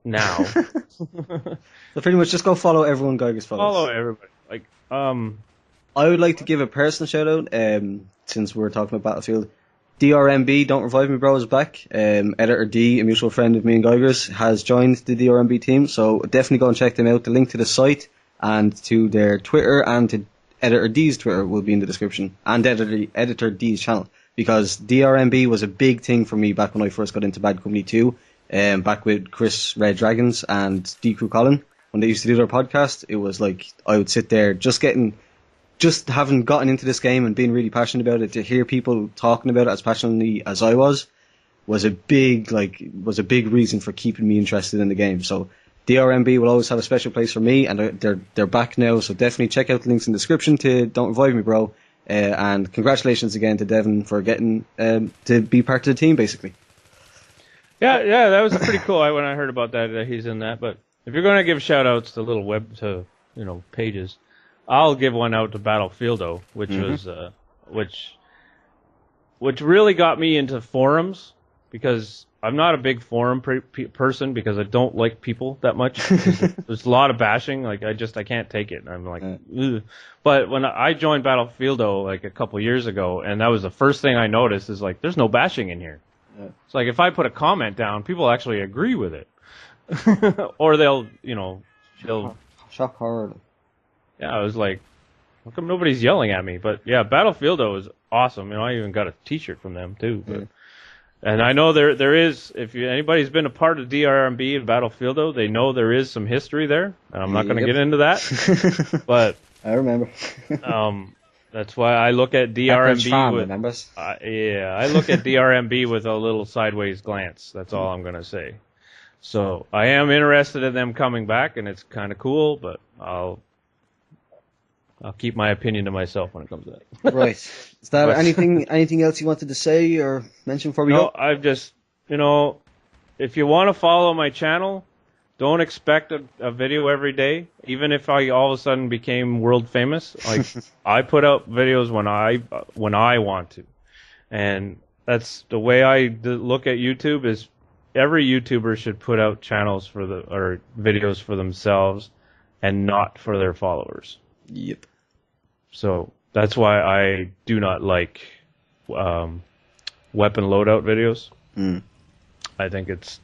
now. So pretty much just go follow everyone Geigers follows. Follow everybody, I would like to give a personal shout out, since we're talking about Battlefield. DRMB, Don't Revive Me Bro, is back. Editor D, a mutual friend of me and Geigers, has joined the DRMB team, so definitely go and check them out. The link to the site and to their Twitter and to Editor D's Twitter will be in the description, and Editor D's channel, because DRMB was a big thing for me back when I first got into Bad Company 2, back with Chris Red Dragons and D Crew Colin. When they used to do their podcast, it was like I would sit there just having gotten into this game and being really passionate about it, to hear people talking about it as passionately as I was a big reason for keeping me interested in the game. So DRMB will always have a special place for me, and they're back now. So definitely check out the links in the description to Don't Revive Me Bro, and congratulations again to Devin for getting to be part of the team, basically. Yeah, that was pretty cool. When I heard about that he's in that. But if you're going to give shout outs to little pages, I'll give one out to Battlefieldo, which was which really got me into forums, because I'm not a big forum person, because I don't like people that much. There's a lot of bashing. I can't take it. I'm like, ugh. But when I joined Battlefieldo a couple years ago, and that was the first thing I noticed, is there's no bashing in here. Yeah. It's if I put a comment down, people actually agree with it, or they'll shock horror. Yeah, I was like, how come nobody's yelling at me? But yeah, Battlefieldo is awesome. I even got a T-shirt from them too. But, and I know there is, if anybody's been a part of DRMB and Battlefieldo, they know there is some history there. And I'm not going to get into that, but I remember. That's why I look at DRMB I look at DRMB with a little sideways glance. That's all I'm going to say. So I am interested in them coming back, and it's kind of cool, but I'll keep my opinion to myself when it comes to that. Right. Is that anything else you wanted to say or mention before we go? I've just you know, if you want to follow my channel, don't expect a video every day. Even if I all of a sudden became world famous, like I put out videos when I want to, and that's the way I look at YouTube. Is every YouTuber should put out channels or videos for themselves, and not for their followers. Yep. So that's why I do not like weapon loadout videos. I think it's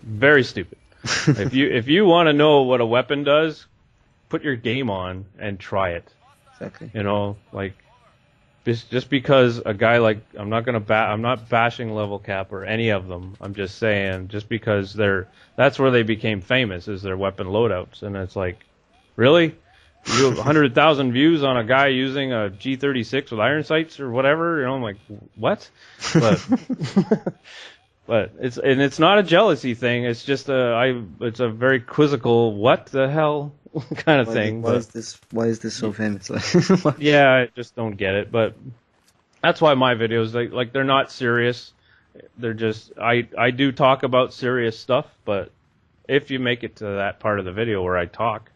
very stupid. if you want to know what a weapon does, put your game on and try it. Exactly. You know, like just because a guy like I'm not bashing Level Cap or any of them. I'm just saying just because that's where they became famous is their weapon loadouts, and it's like, really? You have 100,000 views on a guy using a G36 with iron sights or whatever. You know, I'm like, what? But it's not a jealousy thing. It's just it's a very quizzical what the hell kind of thing. Why is this so famous? Yeah, I just don't get it. But that's why my videos like they're not serious. They're just I do talk about serious stuff, but if you make it to that part of the video where I talk,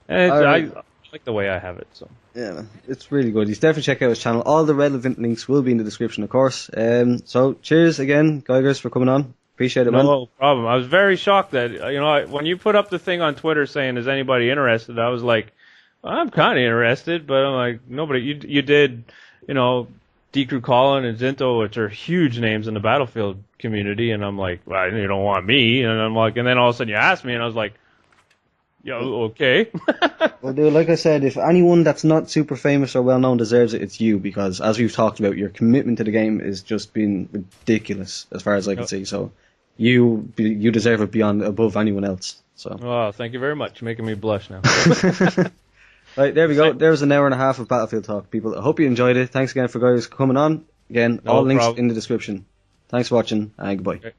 I like the way I have it. So yeah, man, it's really good. You should definitely check out his channel. All the relevant links will be in the description, of course. So cheers again, Geigers, for coming on. Appreciate it, man. No problem. I was very shocked that when you put up the thing on Twitter saying is anybody interested, I was like, well, I'm kind of interested, but I'm like nobody. You did, Decrew Colin and Zinto, which are huge names in the Battlefield community, and I'm like, well, you don't want me, and I'm like, and then all of a sudden you asked me, and I was like, yeah, okay. Well, dude, like I said, if anyone that's not super famous or well known deserves it, it's you, because as we've talked about, your commitment to the game is just been ridiculous as far as I can see. So you deserve it above anyone else. So. Oh, thank you very much. You're making me blush now. Right, there we go. There's an hour and a half of Battlefield talk, people. I hope you enjoyed it. Thanks again for guys coming on. Again, all links in the description. Thanks for watching, and goodbye. Okay.